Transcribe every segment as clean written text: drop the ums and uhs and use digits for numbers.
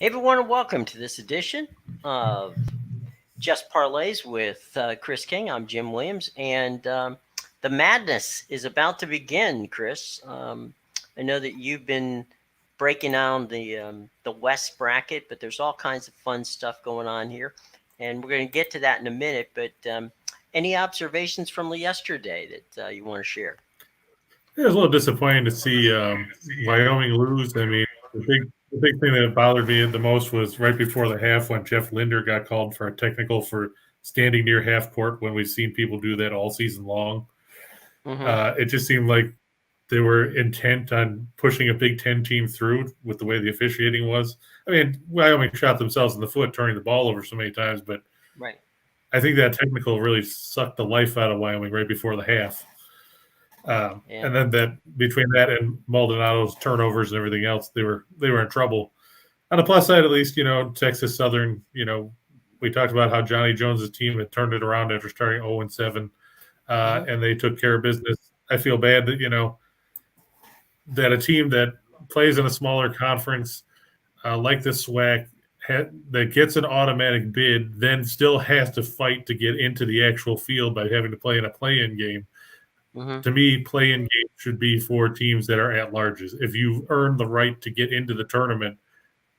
Hey everyone, and welcome to this edition of Just Parlays with Chris King. I'm Jim Williams, and the madness is about to begin. Chris, I know that you've been breaking down the West bracket, but there's all kinds of fun stuff going on here, and we're going to get to that in a minute. But any observations from yesterday that you want to share? It was a little disappointing to see Wyoming lose. I mean, the big thing that bothered me the most was right before the half when Jeff Linder got called for a technical for standing near half court when we've seen people do that all season long. Mm-hmm. It just seemed like they were intent on pushing a Big Ten team through with the way the officiating was. I mean, Wyoming shot themselves in the foot turning the ball over so many times, but Right. I think that technical really sucked the life out of Wyoming right before the half. Yeah. And then that between that and Maldonado's turnovers and everything else, they were in trouble. On the plus side, at least, Texas Southern, we talked about how Johnny Jones's team had turned it around after starting 0-7, and they took care of business. I feel bad that that a team that plays in a smaller conference like the SWAC that gets an automatic bid then still has to fight to get into the actual field by having to play in a play-in game. Mm-hmm. To me, play-in games should be for teams that are at larges. If you've earned the right to get into the tournament,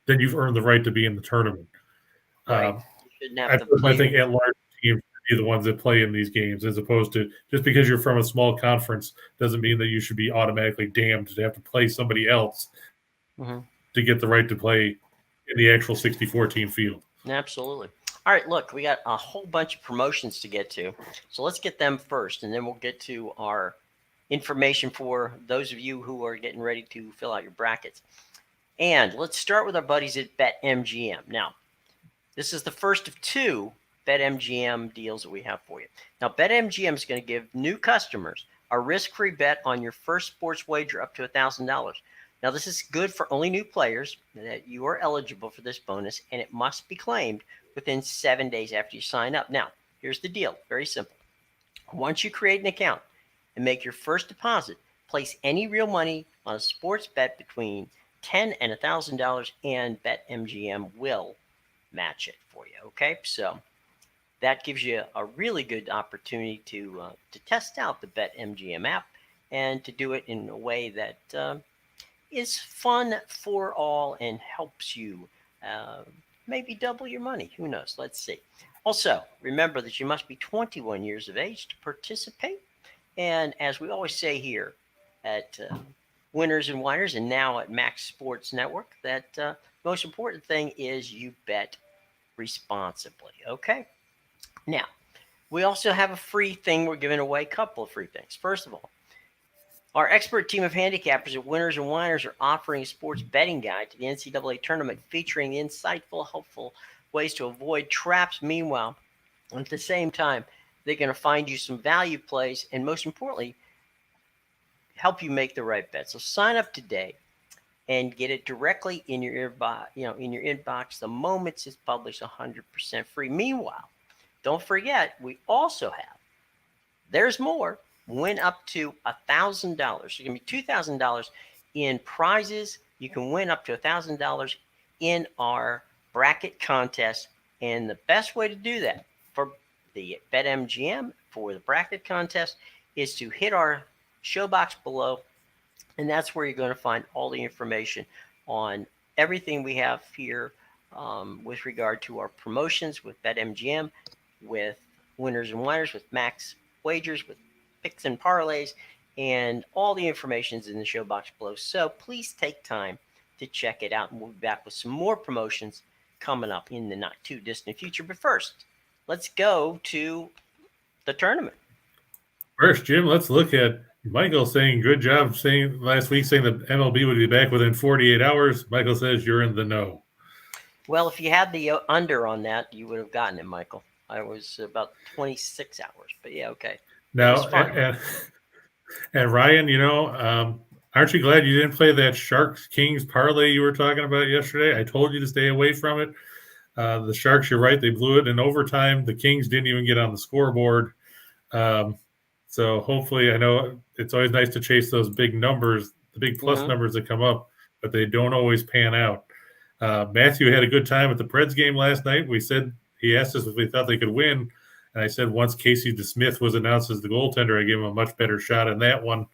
then you've earned the right to be in the tournament. Right. You shouldn't have to I play. think at-large teams should be the ones that play in these games, as opposed to just because you're from a small conference doesn't mean that you should be automatically damned to have to play somebody else Mm-hmm. to get the right to play in the actual 64-team field. Absolutely. All right, look, we got a whole bunch of promotions to get to. So let's get them first, and then we'll get to our information for those of you who are getting ready to fill out your brackets. And let's start with our buddies at BetMGM. Now, this is the first of two BetMGM deals that we have for you. Now, BetMGM is going to give new customers a risk-free bet on your first sports wager up to $1,000. Now, this is good for only new players that you are eligible for this bonus, and it must be claimed within 7 days after you sign up. Now, here's the deal. Very simple. Once you create an account and make your first deposit, place any real money on a sports bet between $10 and $1,000, and BetMGM will match it for you. Okay, so that gives you a really good opportunity to test out the BetMGM app and to do it in a way that is fun for all and helps you maybe double your money. Who knows? Let's see. Also, remember that you must be 21 years of age to participate. And as we always say here at Winners and Whiners, and now at Max Sports Network, that most important thing is you bet responsibly. Okay? Now, we also have a free thing. We're giving away a couple of free things. First of all, our expert team of handicappers at Winners and Whiners are offering a sports betting guide to the NCAA Tournament featuring insightful, helpful ways to avoid traps. Meanwhile, at the same time, they're going to find you some value plays and, most importantly, help you make the right bet. So sign up today and get it directly in your inbox the moment it's published, 100% free. Meanwhile, don't forget, we also have, there's more, win up to $1,000. So it can be $2,000 in prizes. You can win up to $1,000 in our bracket contest. And the best way to do that for the BetMGM for the bracket contest is to hit our show box below. And that's where you're going to find all the information on everything we have here with regard to our promotions with BetMGM, with Winners and Whiners, with Max Wagers, with picks and parlays, and all the information is in the show box below. So please take time to check it out, and we'll be back with some more promotions coming up in the not too distant future. But first, let's go to the tournament. First, Jim, let's look at Michael saying good job saying last week saying the MLB would be back within 48 hours. Michael says you're in the know. Well, if you had the under on that, you would have gotten it, Michael. I was about 26 hours, but yeah, okay. Now, and Ryan, aren't you glad you didn't play that Sharks Kings parlay you were talking about yesterday? I told you to stay away from it. The Sharks, you're right, they blew it in overtime. The Kings didn't even get on the scoreboard. So hopefully, I know it's always nice to chase those big numbers, the big plus numbers that come up, but they don't always pan out. Matthew had a good time at the Preds game last night. He asked us if we thought they could win. And I said once Casey DeSmith was announced as the goaltender, I gave him a much better shot in that one.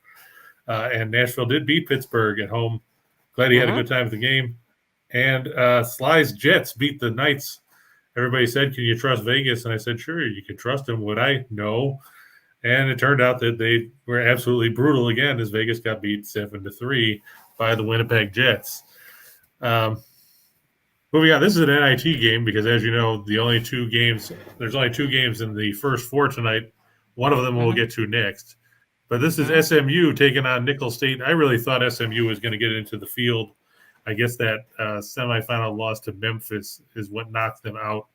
And Nashville did beat Pittsburgh at home. Glad he had a good time at the game. And Sly's Jets beat the Knights. Everybody said, can you trust Vegas? And I said, sure, you can trust them. Would I? No. And it turned out that they were absolutely brutal again as Vegas got beat 7-3 by the Winnipeg Jets. Moving on, this is an NIT game because, as you know, there's only 2 games in the first 4 tonight. One of them we'll get to next. But this is SMU taking on Nicholls State. I really thought SMU was going to get into the field. I guess that semifinal loss to Memphis is what knocked them out.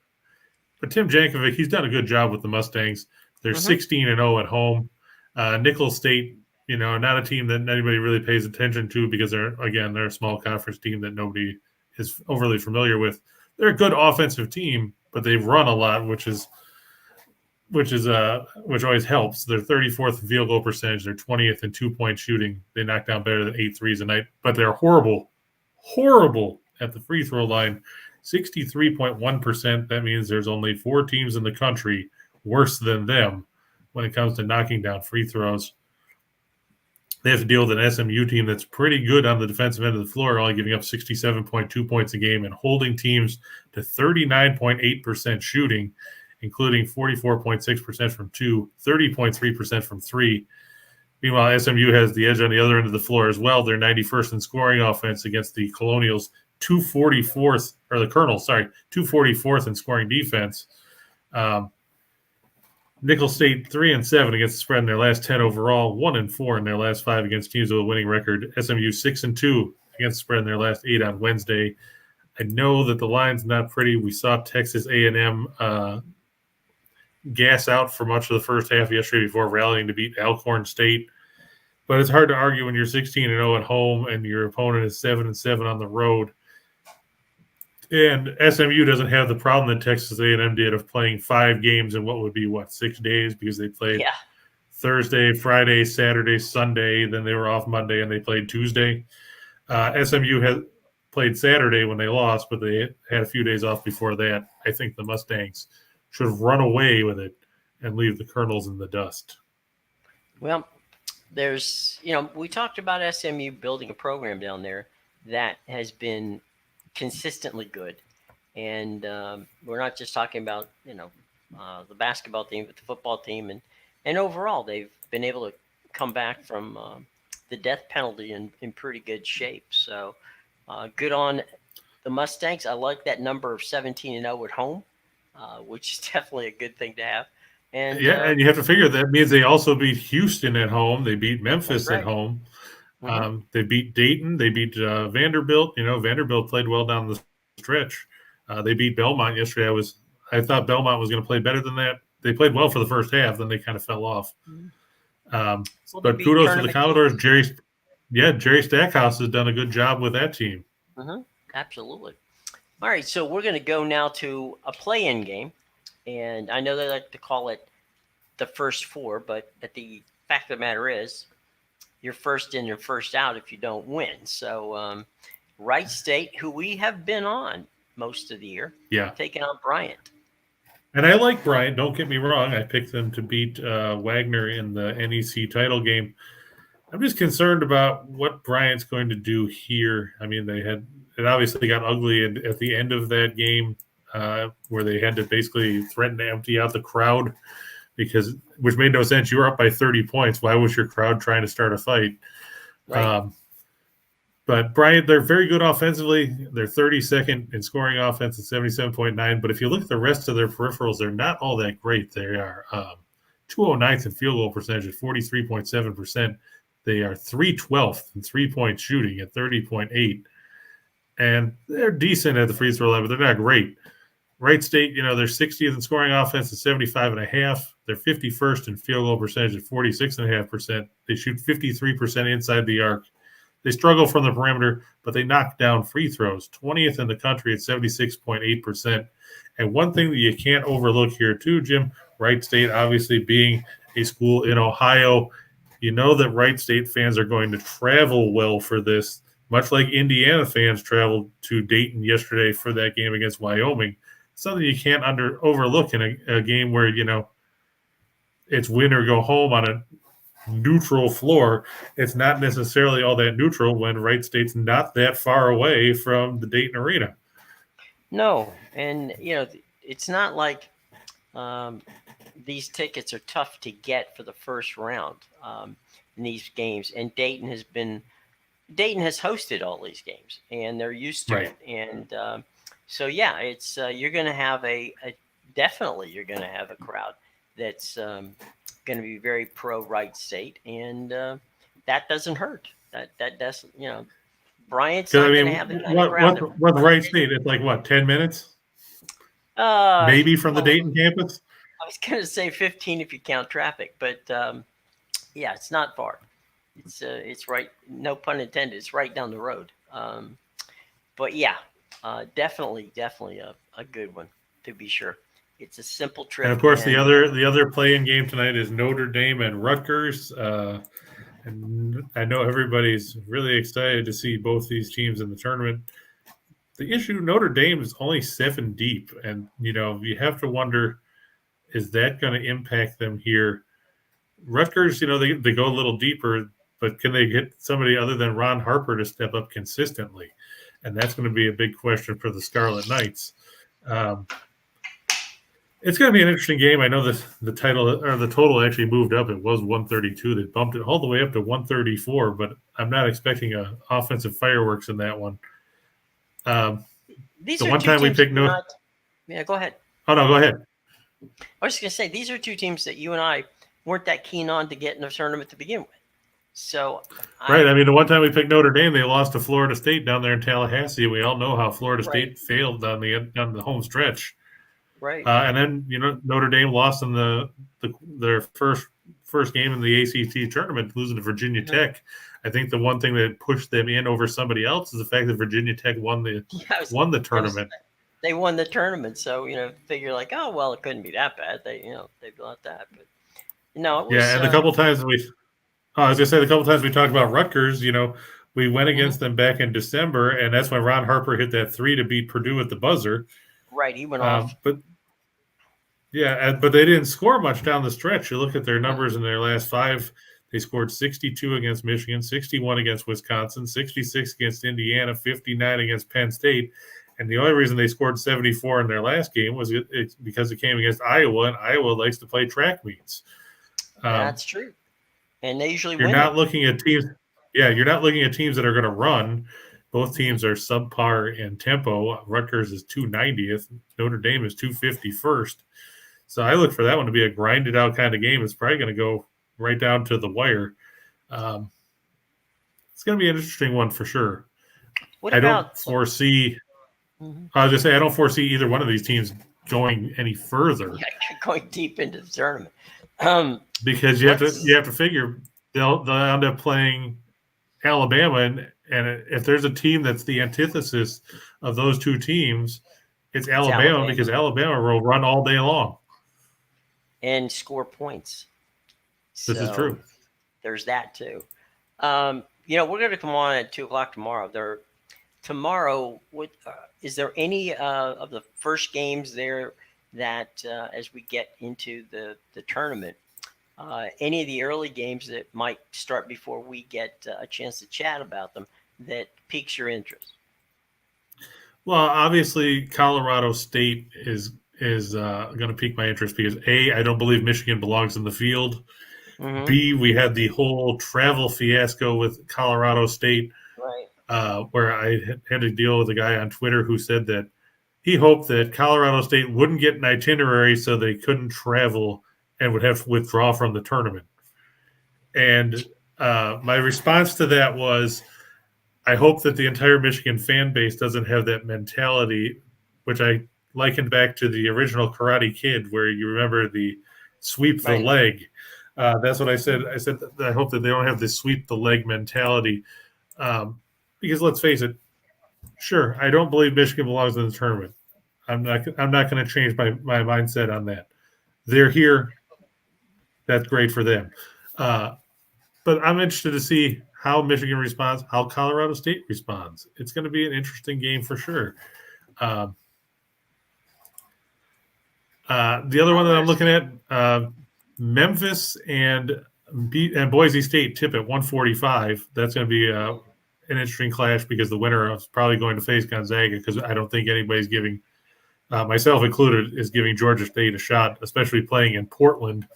But Tim Jankovic, he's done a good job with the Mustangs. They're 16-0 at home. Nicholls State, not a team that anybody really pays attention to because they're a small conference team that nobody is overly familiar with. They're a good offensive team, but they've run a lot, which always helps. They're 34th in field goal percentage. They're 20th in 2-point shooting. They knock down better than 8 threes a night, but they're horrible at the free throw line. 63.1%. That means there's only 4 teams in the country worse than them when it comes to knocking down free throws. They have to deal with an SMU team that's pretty good on the defensive end of the floor, only giving up 67.2 points a game and holding teams to 39.8% shooting, including 44.6% from 2, 30.3% from 3. Meanwhile, SMU has the edge on the other end of the floor as well. They're 91st in scoring offense against the Colonials, 244th in scoring defense. Nicholls State 3-7 against the spread in their last 10 overall, 1-4 in their last 5 against teams with a winning record. SMU 6-2 against the spread in their last 8 on Wednesday. I know that the line's not pretty. We saw Texas A&M gas out for much of the first half yesterday before rallying to beat Alcorn State. But it's hard to argue when you're 16-0 at home and your opponent is 7-7 on the road. And SMU doesn't have the problem that Texas A&M did of playing 5 games in what would be, 6 days, because they played Thursday, Friday, Saturday, Sunday. Then they were off Monday and they played Tuesday. SMU had played Saturday when they lost, but they had a few days off before that. I think the Mustangs should have run away with it and leave the Colonels in the dust. Well, there's, we talked about SMU building a program down there that has been consistently good. And we're not just talking about, the basketball team, but the football team. And overall, they've been able to come back from the death penalty in pretty good shape. So good on the Mustangs. I like that number of 17-0 at home, which is definitely a good thing to have. And and you have to figure that means they also beat Houston at home. They beat Memphis at home. They beat Dayton. They beat Vanderbilt. Vanderbilt played well down the stretch. They beat Belmont yesterday. I thought Belmont was going to play better than that. They played well for the first half, then they kind of fell off. But kudos to the Commodores. Jerry Stackhouse has done a good job with that team. Absolutely. All right, so we're going to go now to a play-in game. And I know they like to call it the first 4, but the fact of the matter is you're first in and first out if you don't win. So Wright State, who we have been on most of the year, taking on Bryant. And I like Bryant. Don't get me wrong. I picked them to beat Wagner in the NEC title game. I'm just concerned about what Bryant's going to do here. I mean, it obviously got ugly at the end of that game where they had to basically threaten to empty out the crowd which made no sense. You were up by 30 points. Why was your crowd trying to start a fight? Right. But Bryant, they're very good offensively. They're 32nd in scoring offense at 77.9. But if you look at the rest of their peripherals, they're not all that great. They are 209th in field goal percentage at 43.7%. They are 312th in 3-point shooting at 30.8. And they're decent at the free throw line, but they're not great. Wright State, they're 60th in scoring offense at 75.5. They're 51st in field goal percentage at 46.5%. They shoot 53% inside the arc. They struggle from the perimeter, but they knock down free throws. 20th in the country at 76.8%. And one thing that you can't overlook here too, Jim, Wright State obviously being a school in Ohio, you know that Wright State fans are going to travel well for this. much like Indiana fans traveled to Dayton yesterday for that game against Wyoming. Something you can't overlook in a game where, it's win or go home on a neutral floor. It's not necessarily all that neutral when Wright State's not that far away from the Dayton Arena. No, and it's not like these tickets are tough to get for the first round in these games. And Dayton has hosted all these games, and they're used to it. And so yeah, it's you're going to have definitely you're going to have a crowd that's going to be very pro Wright State, and that doesn't hurt. That doesn't, Bryant's not going to have the kind of crowd. What's Wright State? It's like what, 10 minutes? Maybe from the Dayton campus. I was going to say 15 if you count traffic, but yeah, it's not far. It's right. No pun intended. It's right down the road. But yeah, definitely a good one, to be sure. It's a simple trip. And of course, the other play-in game tonight is Notre Dame and Rutgers. And I know everybody's really excited to see both these teams in the tournament. The issue, Notre Dame is only 7 deep, and you have to wonder, is that going to impact them here? Rutgers, they go a little deeper, but can they get somebody other than Ron Harper to step up consistently? And that's going to be a big question for the Scarlet Knights. It's going to be an interesting game. I know the total actually moved up. It was 132. They bumped it all the way up to 134, but I'm not expecting offensive fireworks in that one. These the are one two time we teams picked Notre. Yeah, go ahead. Oh no, go ahead. I was just going to say, these are two teams that you and I weren't that keen on to get in the tournament to begin with. So right. I mean, the one time we picked Notre Dame, they lost to Florida State down there in Tallahassee. We all know how Florida State failed on the home stretch. Right. And then Notre Dame lost in their first game in the ACT tournament, losing to Virginia Tech. I think the one thing that pushed them in over somebody else is the fact that Virginia Tech won the tournament. They won the tournament, so figure like, oh well, it couldn't be that bad. They got that, but no, it was, and a couple times I was gonna say the couple times we talked about Rutgers, we went against them back in December, and that's when Ron Harper hit that 3 to beat Purdue at the buzzer. Right, he went off. But they didn't score much down the stretch. You look at their numbers in their last 5. They scored 62 against Michigan, 61 against Wisconsin, 66 against Indiana, 59 against Penn State. And the only reason they scored 74 in their last game was because it came against Iowa, and Iowa likes to play track meets. That's true. And they usually win. You're not looking at teams that are going to run. Both teams are subpar in tempo. Rutgers is 290th. Notre Dame is 251st. So I look for that one to be a grinded out kind of game. It's probably going to go right down to the wire. It's going to be an interesting one for sure. I don't foresee either one of these teams going any further. Yeah, going deep into the tournament. Because you have to figure they'll end up playing Alabama, and if there's a team that's the antithesis of those two teams, it's Alabama, because Alabama will run all day long and score points. This is true. There's that too. We're going to come on at 2:00 tomorrow. Tomorrow, is there any of the first games there that as we get into the tournament, any of the early games that might start before we get a chance to chat about them that piques your interest? Well, obviously, Colorado State is going to pique my interest because A, I don't believe Michigan belongs in the field. Mm-hmm. B, we had the whole travel fiasco with Colorado State, right? Where I had to deal with a guy on Twitter who said that he hoped that Colorado State wouldn't get an itinerary so they couldn't travel and would have to withdraw from the tournament. And my response to that was, I hope that the entire Michigan fan base doesn't have that mentality, which I likened back to the original Karate Kid, where you remember the sweep the leg. That's what I said. I said that I hope that they don't have this sweep the leg mentality, because let's face it. Sure, I don't believe Michigan belongs in the tournament. I'm not going to change my mindset on that. They're here. That's great for them. But but I'm interested to see how Michigan responds, how Colorado State responds. It's going to be an interesting game for sure. The other one that I'm looking at, Memphis and Boise State tip at 145. That's going to be an interesting clash because the winner is probably going to face Gonzaga because I don't think anybody's giving, myself included, is giving Georgia State a shot, especially playing in Portland,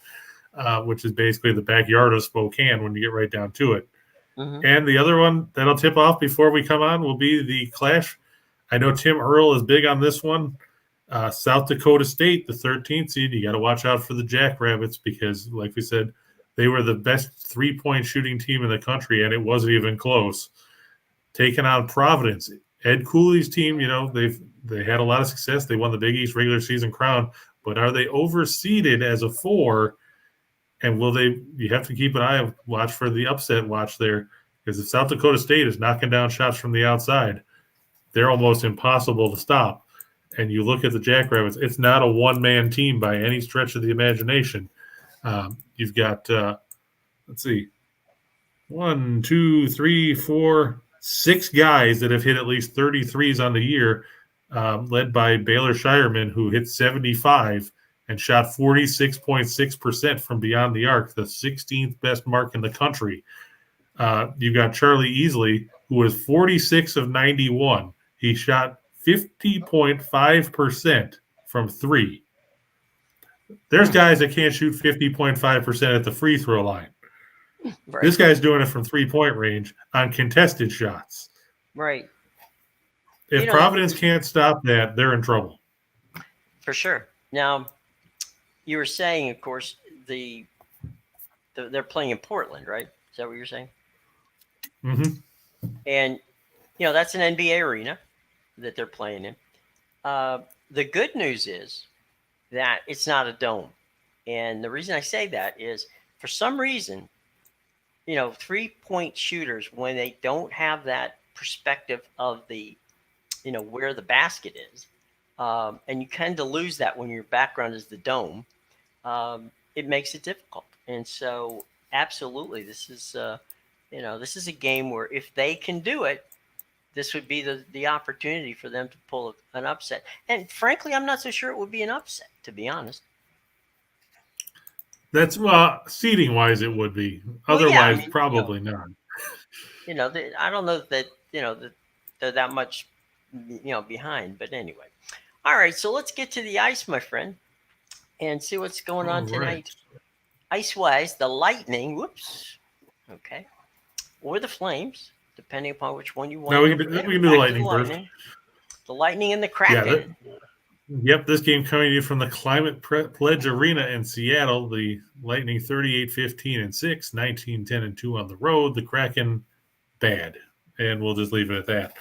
which is basically the backyard of Spokane when you get right down to it. Mm-hmm. And the other one that'll tip off before we come on will be the clash. I know Tim Earl is big on this one. South Dakota State, the 13th seed, you got to watch out for the Jackrabbits because, like we said, they were the best three-point shooting team in the country, and it wasn't even close. Taking on Providence. Ed Cooley's team, they had a lot of success. They won the Big East regular season crown, but are they overseeded as a 4? And will they? You have to keep an eye, watch for the upset watch there, because if South Dakota State is knocking down shots from the outside, they're almost impossible to stop. And you look at the Jackrabbits, it's not a one-man team by any stretch of the imagination. You've got, let's see, 1, 2, 3, 4, 6 guys that have hit at least 33s on the year, led by Baylor Shireman, who hit 75 and shot 46.6% from beyond the arc, the 16th best mark in the country. You've got Charlie Easley, who was 46 of 91. He shot 50.5% from 3. There's guys that can't shoot 50.5% at the free throw line. Right. This guy's doing it from 3-point range on contested shots. Right. If Providence can't stop that, they're in trouble. For sure. Now, you were saying, of course, they're playing in Portland, right? Is that what you're saying? Mm-hmm. And, that's an NBA arena that they're playing in. The good news is that it's not a dome. And the reason I say that is for some reason, 3-point shooters, when they don't have that perspective of the, where the basket is, and you kind of lose that when your background is the dome, it makes it difficult. And so absolutely, this is a game where if they can do it, this would be the opportunity for them to pull an upset. And frankly, I'm not so sure it would be an upset, to be honest. That's seeding wise, it would be. Otherwise, probably not. I don't know that that they're that much behind. But anyway, all right. So let's get to the ice, my friend, and see what's going on tonight. Ice wise, the Lightning. Whoops. Okay. Or the Flames, depending upon which one you want. No, we can do the Lightning first. The Lightning and the Kraken. Yep, this game coming to you from the Climate Pledge Arena in Seattle. The Lightning 38-15-6, 19-10-2 on the road. The Kraken, bad. And we'll just leave it at that.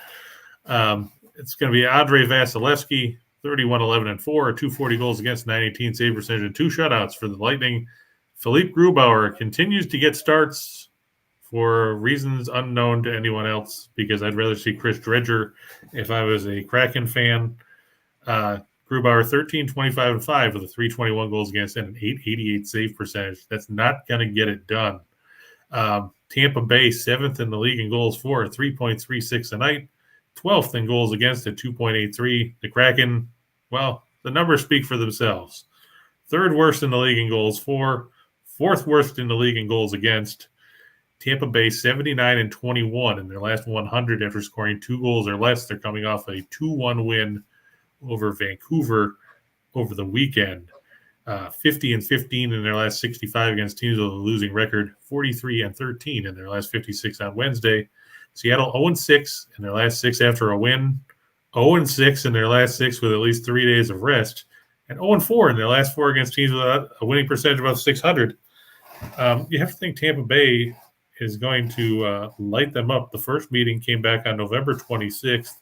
It's going to be Andrei Vasilevsky, 31-11-4, 240 goals against, 918 save percentage, and 2 shutouts for the Lightning. Philippe Grubauer continues to get starts for reasons unknown to anyone else, because I'd rather see Chris Dredger if I was a Kraken fan. Grubauer 13-25-5 with a 321 goals against and an 888 save percentage. That's not going to get it done. Tampa Bay 7th in the league in goals for, 3.36 a night, 12th in goals against at 2.83. The Kraken, well, the numbers speak for themselves. 3rd worst in the league in goals for, 4th worst in the league in goals against. Tampa Bay 79-21 in their last 100 after scoring 2 goals or less. They're coming off a 2-1 win over Vancouver over the weekend. 50-15 in their last 65 against teams with a losing record. 43-13 in their last 56 on Wednesday. Seattle 0-6 in their last 6 after a win. 0-6 in their last 6 with at least 3 days of rest. And 0-4 in their last 4 against teams with a winning percentage above 600. You have to think Tampa Bay is going to light them up. The first meeting came back on November 26th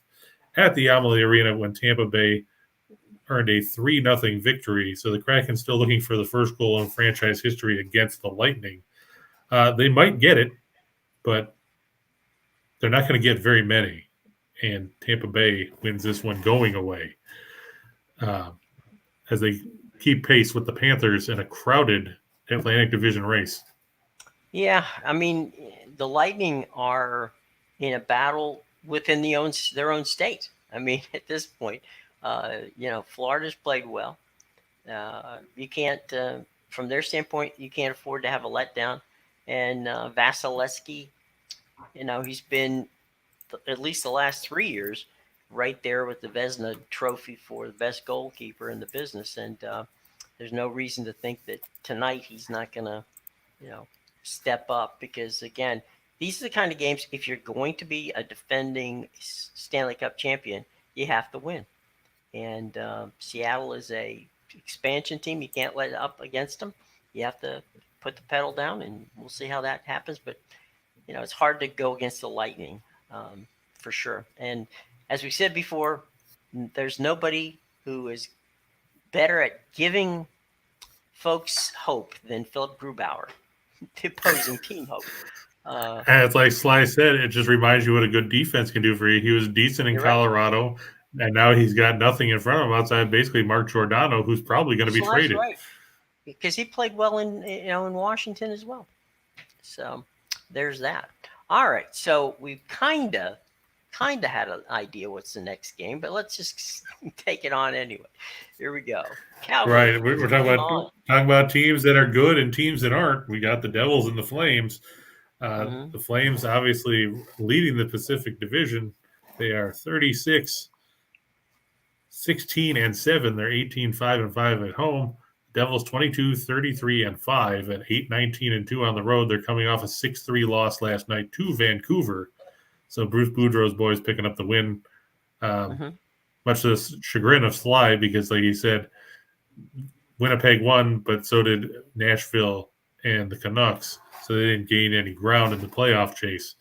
at the Amalie Arena when Tampa Bay earned a 3-0 victory. So the Kraken's still looking for the first goal in franchise history against the Lightning. They might get it, but they're not going to get very many. And Tampa Bay wins this one going away as they keep pace with the Panthers in a crowded Atlantic Division race. Yeah, I mean, the Lightning are in a battle within their own state. I mean, at this point, Florida's played well. You can't, from their standpoint, you can't afford to have a letdown. And Vasilevsky, he's been at least the last 3 years right there with the Vezina Trophy for the best goalkeeper in the business. And there's no reason to think that tonight he's not going to, you know, step up because again, these are the kind of games. If you're going to be a defending Stanley Cup champion, you have to win. And Seattle is a expansion team. You can't let up against them. You have to put the pedal down, and we'll see how that happens. But it's hard to go against the Lightning for sure. And as we said before, there's nobody who is better at giving folks hope than Philip Grubauer, the opposing team hope. And it's like Sly said, it just reminds you what a good defense can do for you. He was decent in Colorado, right. And now he's got nothing in front of him outside basically Mark Giordano, who's probably going to be traded. Right, because he played well in Washington as well. So there's that. All right, so we've kind of had an idea what's the next game, but let's just take it on anyway. Here we go. Cowboys. Right, we're talking about teams that are good and teams that aren't. We got the Devils and the Flames. The Flames obviously leading the Pacific Division. They are 36, 16, and 7. They're 18, 5, and 5 at home. Devils 22, 33, and 5, and 8, 19, and 2 on the road. They're coming off a 6-3 loss last night to Vancouver. So Bruce Boudreau's boys picking up the win, much to the chagrin of Sly, because like he said, Winnipeg won, but so did Nashville and the Canucks. So they didn't gain any ground in the playoff chase.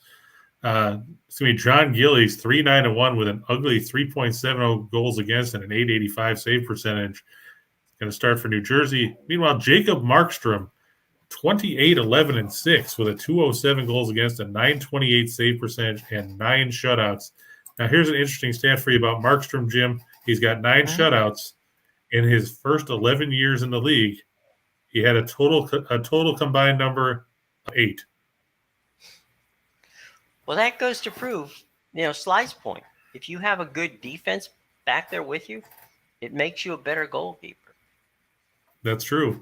It's going to be John Gillies, 3-9-1 with an ugly 3.70 goals against and an 885 save percentage. Going to start for New Jersey. Meanwhile, Jacob Markstrom, 28-11-6 with a 207 goals against, a 928 save percentage, and 9 shutouts. Now, here's an interesting stat for you about Markstrom, Jim. He's got 9 shutouts in his first 11 years in the league. He had a total combined number of 8. Well, that goes to prove, Sly's point. If you have a good defense back there with you, it makes you a better goalkeeper. That's true.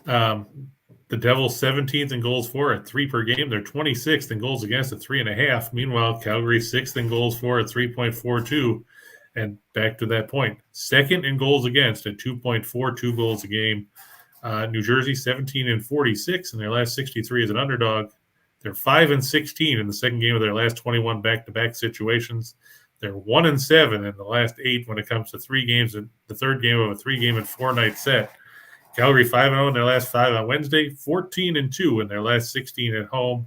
The Devils 17th in goals for at 3 per game. They're 26th in goals against at 3.5. Meanwhile, Calgary 6th in goals for at 3.42. And back to that point, 2nd in goals against at 2.42 goals a game. New Jersey 17-46 in their last 63 as an underdog. They're 5-16 in the second game of their last 21 back-to-back situations. They're 1-7 in the last 8 when it comes to 3 games, and the third game of a 3-game and 4-night set. Calgary 5-0 in their last 5 on Wednesday, 14-2 in their last 16 at home,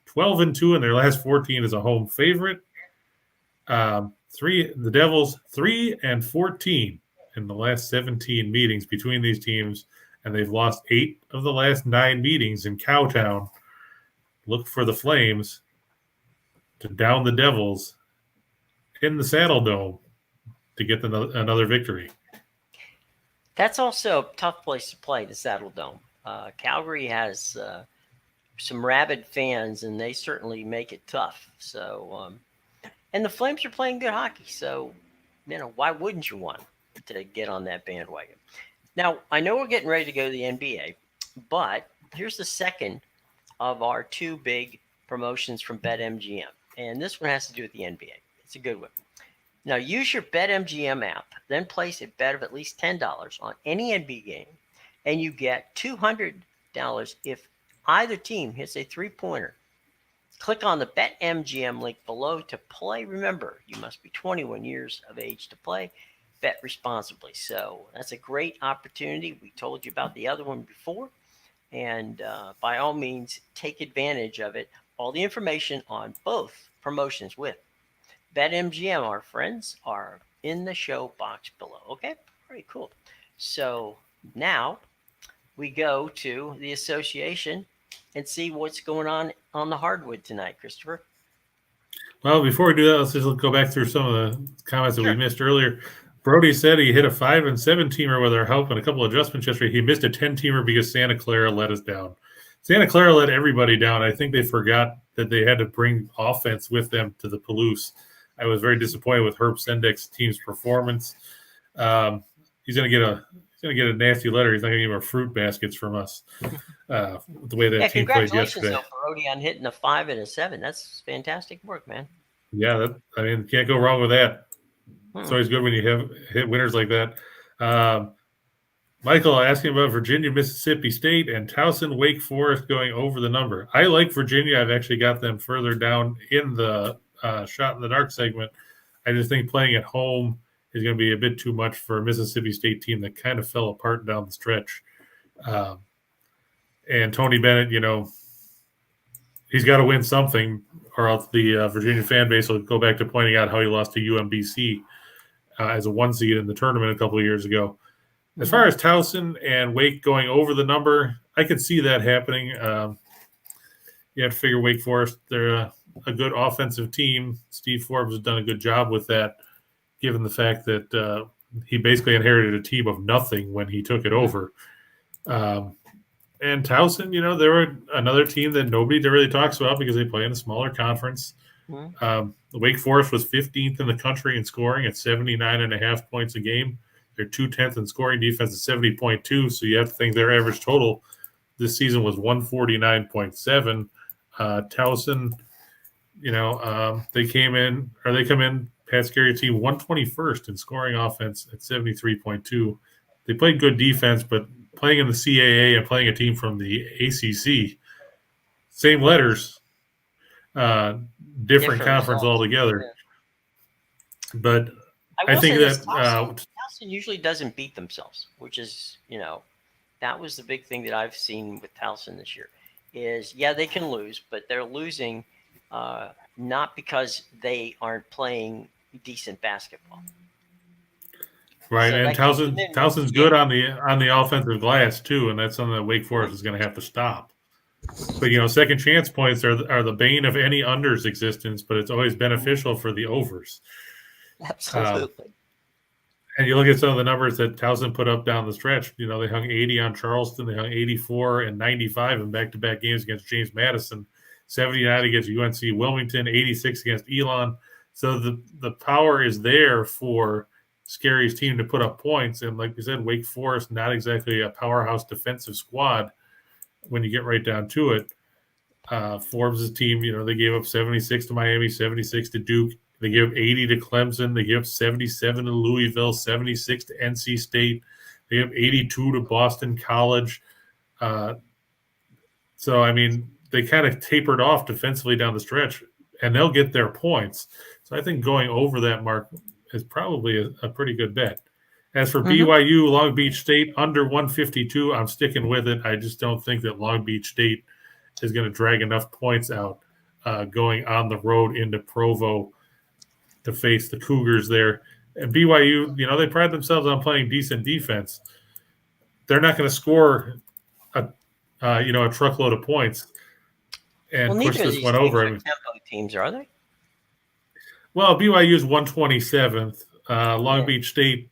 12-2 in their last 14 as a home favorite. The Devils 3-14 in the last 17 meetings between these teams, and they've lost 8 of the last 9 meetings in Cowtown. Look for the Flames to down the Devils in the Saddle Dome to get another victory. That's also a tough place to play, the Saddle Dome. Calgary has some rabid fans, and they certainly make it tough. So, and the Flames are playing good hockey, so why wouldn't you want to get on that bandwagon? Now, I know we're getting ready to go to the NBA, but here's the second of our 2 big promotions from BetMGM, and this one has to do with the NBA. It's a good one. Now, use your BetMGM app, then place a bet of at least $10 on any NBA game, and you get $200 if either team hits a 3-pointer. Click on the BetMGM link below to play. Remember, you must be 21 years of age to play. Bet responsibly. So that's a great opportunity. We told you about the other one before, and by all means, take advantage of it. All the information on both promotions with BetMGM, our friends, are in the show box below. Okay, very cool. So now we go to the association and see what's going on the hardwood tonight, Christopher. Well, before we do that, let's just go back through some of the comments that we missed earlier. Brody said he hit a 5-7 teamer with our help and a couple of adjustments yesterday. He missed a 10 teamer because Santa Clara let us down. Santa Clara let everybody down. I think they forgot that they had to bring offense with them to the Palouse. I was very disappointed with Herb Sendek's team's performance. He's going to get a nasty letter. He's not going to get more fruit baskets from us. The way that team played yesterday. Congratulations, for Rody on hitting a 5 and a 7. That's fantastic work, man. Yeah, can't go wrong with that. It's always good when you have hit winners like that. Michael asking about Virginia, Mississippi State, and Towson, Wake Forest going over the number. I like Virginia. I've actually got them further down in the shot in the dark segment. I just think playing at home is going to be a bit too much for a Mississippi State team that kind of fell apart down the stretch. And Tony Bennett, he's got to win something, or else the Virginia fan base will go back to pointing out how he lost to UMBC as a 1 seed in the tournament a couple of years ago. As far as Towson and Wake going over the number, I could see that happening. You have to figure Wake Forest, they're a good offensive team. Steve Forbes has done a good job with that, given the fact that he basically inherited a team of nothing when he took it over. And Towson, they were another team that nobody really talks about because they play in a smaller conference. Wake Forest was 15th in the country in scoring at 79.5 points a game. They're 2/10 in scoring defense at 70.2. So you have to think their average total this season was 149.7. Towson, they come in, Pat Scarry's team 121st in scoring offense at 73.2. They played good defense, but playing in the CAA and playing a team from the ACC, same letters, different conference altogether. Yeah. But I think that Towson usually doesn't beat themselves, which is, that was the big thing that I've seen with Towson this year is, they can lose, but they're losing not because they aren't playing decent basketball. Right, so and Towson's good on the offensive glass too, and that's something that Wake Forest is going to have to stop. But second chance points are the bane of any unders existence, but it's always beneficial for the overs. Absolutely. And you look at some of the numbers that Towson put up down the stretch. They hung 80 on Charleston, they hung 84 and 95 in back-to-back games against James Madison, 79 against UNC Wilmington, 86 against Elon. So the power is there for Scary's team to put up points. And like we said, Wake Forest, not exactly a powerhouse defensive squad when you get right down to it. Forbes' team, they gave up 76 to Miami, 76 to Duke. They gave up 80 to Clemson. They gave up 77 to Louisville, 76 to NC State. They gave up 82 to Boston College. They kind of tapered off defensively down the stretch, and they'll get their points. So I think going over that mark is probably a pretty good bet. As for BYU, Long Beach State, under 152, I'm sticking with it. I just don't think that Long Beach State is going to drag enough points out going on the road into Provo to face the Cougars there. And BYU, they pride themselves on playing decent defense. They're not going to score a truckload of points and push this one over. Tempo teams, are they? Well, BYU is 127th. Long Beach State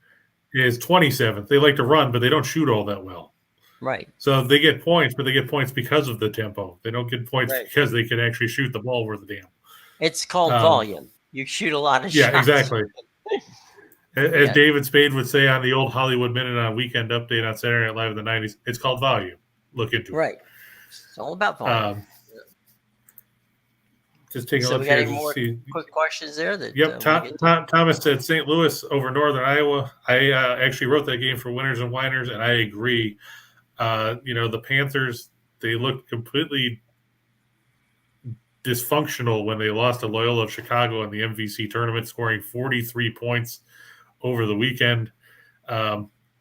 is 27th. They like to run, but they don't shoot all that well. Right. So they get points, but they get points because of the tempo. They don't get points because they can actually shoot the ball worth a damn. It's called volume. You shoot a lot of shots. Yeah, exactly. As David Spade would say on the old Hollywood Minute on Weekend Update on Saturday Night Live in the 90s, it's called volume. Look into it. Right. It's all about volume. Just taking a look we got any more quick questions there? Thomas said St. Louis over Northern Iowa. I actually wrote that game for Winners and Whiners, and I agree. The Panthers, they looked completely dysfunctional when they lost to Loyola of Chicago in the MVC tournament, scoring 43 points over the weekend.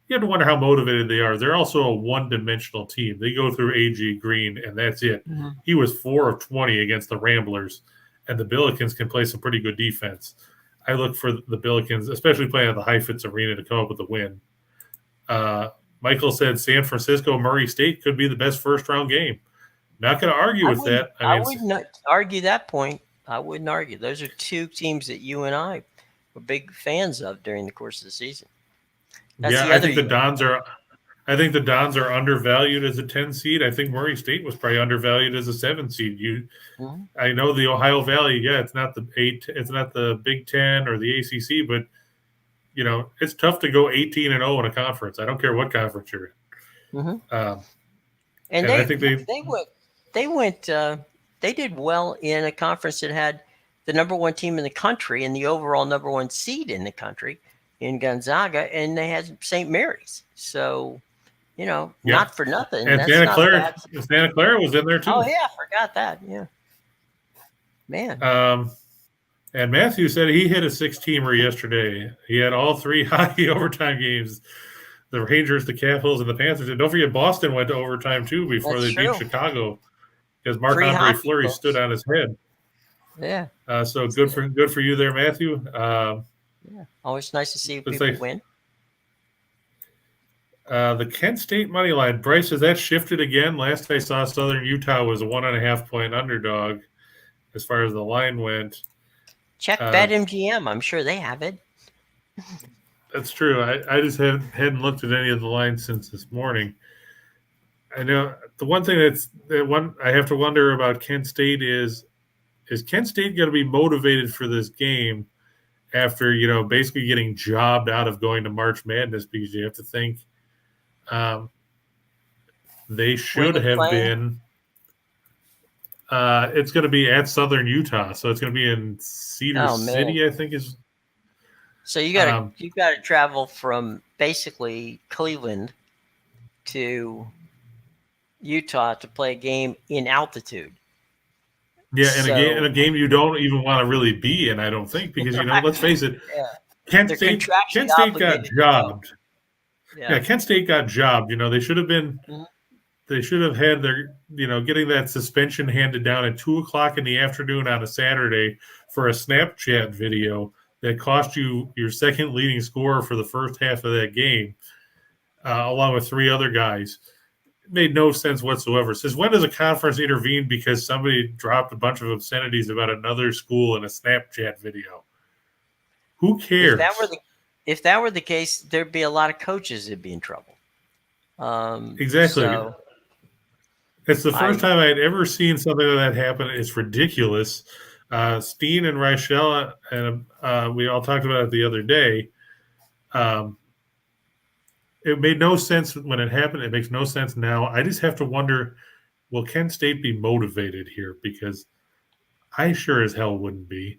You have to wonder how motivated they are. They're also a one-dimensional team. They go through A.G. Green, and that's it. Mm-hmm. He was 4 of 20 against the Ramblers, and the Billikens can play some pretty good defense. I look for the Billikens, especially playing at the Heifetz Arena, to come up with a win. Michael said San Francisco, Murray State could be the best first-round game. Not going to argue with that. I wouldn't argue that point. I wouldn't argue. Those are two teams that you and I were big fans of during the course of the season. I think the Dons are I think the Dons are undervalued as a 10 seed. I think Murray State was probably undervalued as a 7 seed. I know the Ohio Valley, yeah, it's not the Big Ten or the ACC, but it's tough to go 18-0 in a conference. I don't care what conference you're in. Mm-hmm. And they I think they did well in a conference that had the number one team in the country and the overall number one seed in the country in Gonzaga, and they had St. Mary's. So, not for nothing. And that's Santa Clara was in there too. Oh yeah, I forgot that. Yeah, man. And Matthew said he hit a 6-teamer yesterday. He had all 3 hockey overtime games. The Rangers, the Capitals, and the Panthers. And don't forget, Boston went to overtime too before they beat Chicago because Marc-Andre Fleury stood on his head. Yeah. So good for you there, Matthew. Yeah. Always nice to see people win. The Kent State money line, Bryce, has that shifted again? Last I saw, Southern Utah was a 1.5 point underdog as far as the line went. Check BetMGM. I'm sure they have it. That's true. I just hadn't looked at any of the lines since this morning. I know the one thing I have to wonder about Kent State is Kent State going to be motivated for this game after, basically getting jobbed out of going to March Madness, because you have to think they should have been. It's going to be at Southern Utah, so it's going to be in Cedar City, I think is. So you got to travel from basically Cleveland to Utah to play a game in altitude. Yeah, in a game you don't even want to really be in, I don't think, because let's face it, Kent State got jobbed. Yeah, Kent State got jobbed. They should have been. Mm-hmm. They should have had their, getting that suspension handed down at 2:00 in the afternoon on a Saturday for a Snapchat video that cost you your second leading scorer for the first half of that game, along with 3 other guys. It made no sense whatsoever. Since when does a conference intervene because somebody dropped a bunch of obscenities about another school in a Snapchat video? Who cares? If that were the case, there'd be a lot of coaches that'd be in trouble. Exactly. So, it's the first time I'd ever seen something like that happen. It's ridiculous. Steen and Reichel, and we all talked about it the other day. It made no sense when it happened. It makes no sense now. I just have to wonder, will Kent State be motivated here? Because I sure as hell wouldn't be.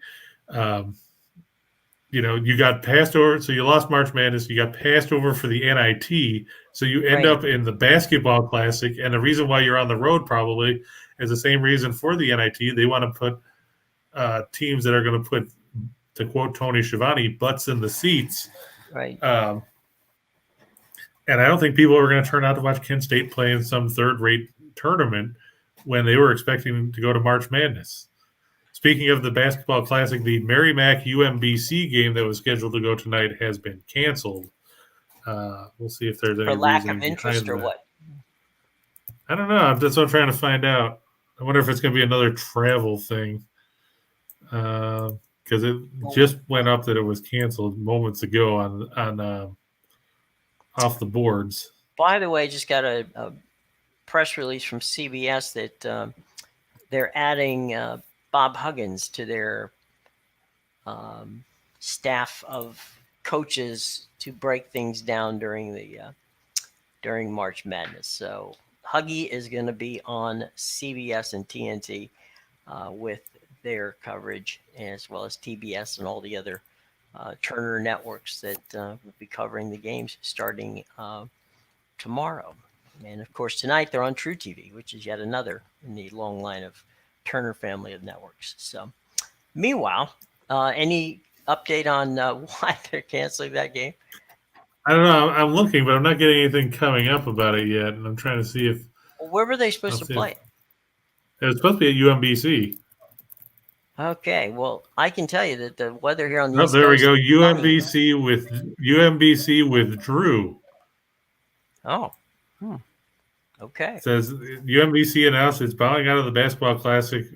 You got passed over, so you lost March Madness. You got passed over for the NIT, so you end up in the basketball classic. And the reason why you're on the road probably is the same reason for the NIT. They want to put teams that are going to put, to quote Tony Schiavone, butts in the seats. Right. And I don't think people are going to turn out to watch Kent State play in some third-rate tournament when they were expecting to go to March Madness. Speaking of the basketball classic, the Merrimack UMBC game that was scheduled to go tonight has been canceled. We'll see if there's any for lack of interest or what. I don't know. That's what I'm trying to find out. I wonder if it's going to be another travel thing, because it just went up that it was canceled moments ago on off the boards. By the way, just got a press release from CBS that they're adding Bob Huggins to their staff of coaches to break things down during March Madness. So Huggy is going to be on CBS and TNT with their coverage, as well as TBS and all the other Turner networks that will be covering the games starting tomorrow. And of course, tonight they're on True TV, which is yet another in the long line of Turner family of networks. So, meanwhile, any update on why they're canceling that game? I don't know. I'm looking, but I'm not getting anything coming up about it yet. And I'm trying to see if. Well, where were they supposed to play? It was supposed to be at UMBC. Okay, well, I can tell you that the weather here on the East there we Coast go. UMBC withdrew. Oh. Okay. It says UMBC announced it's bowing out of the basketball classic.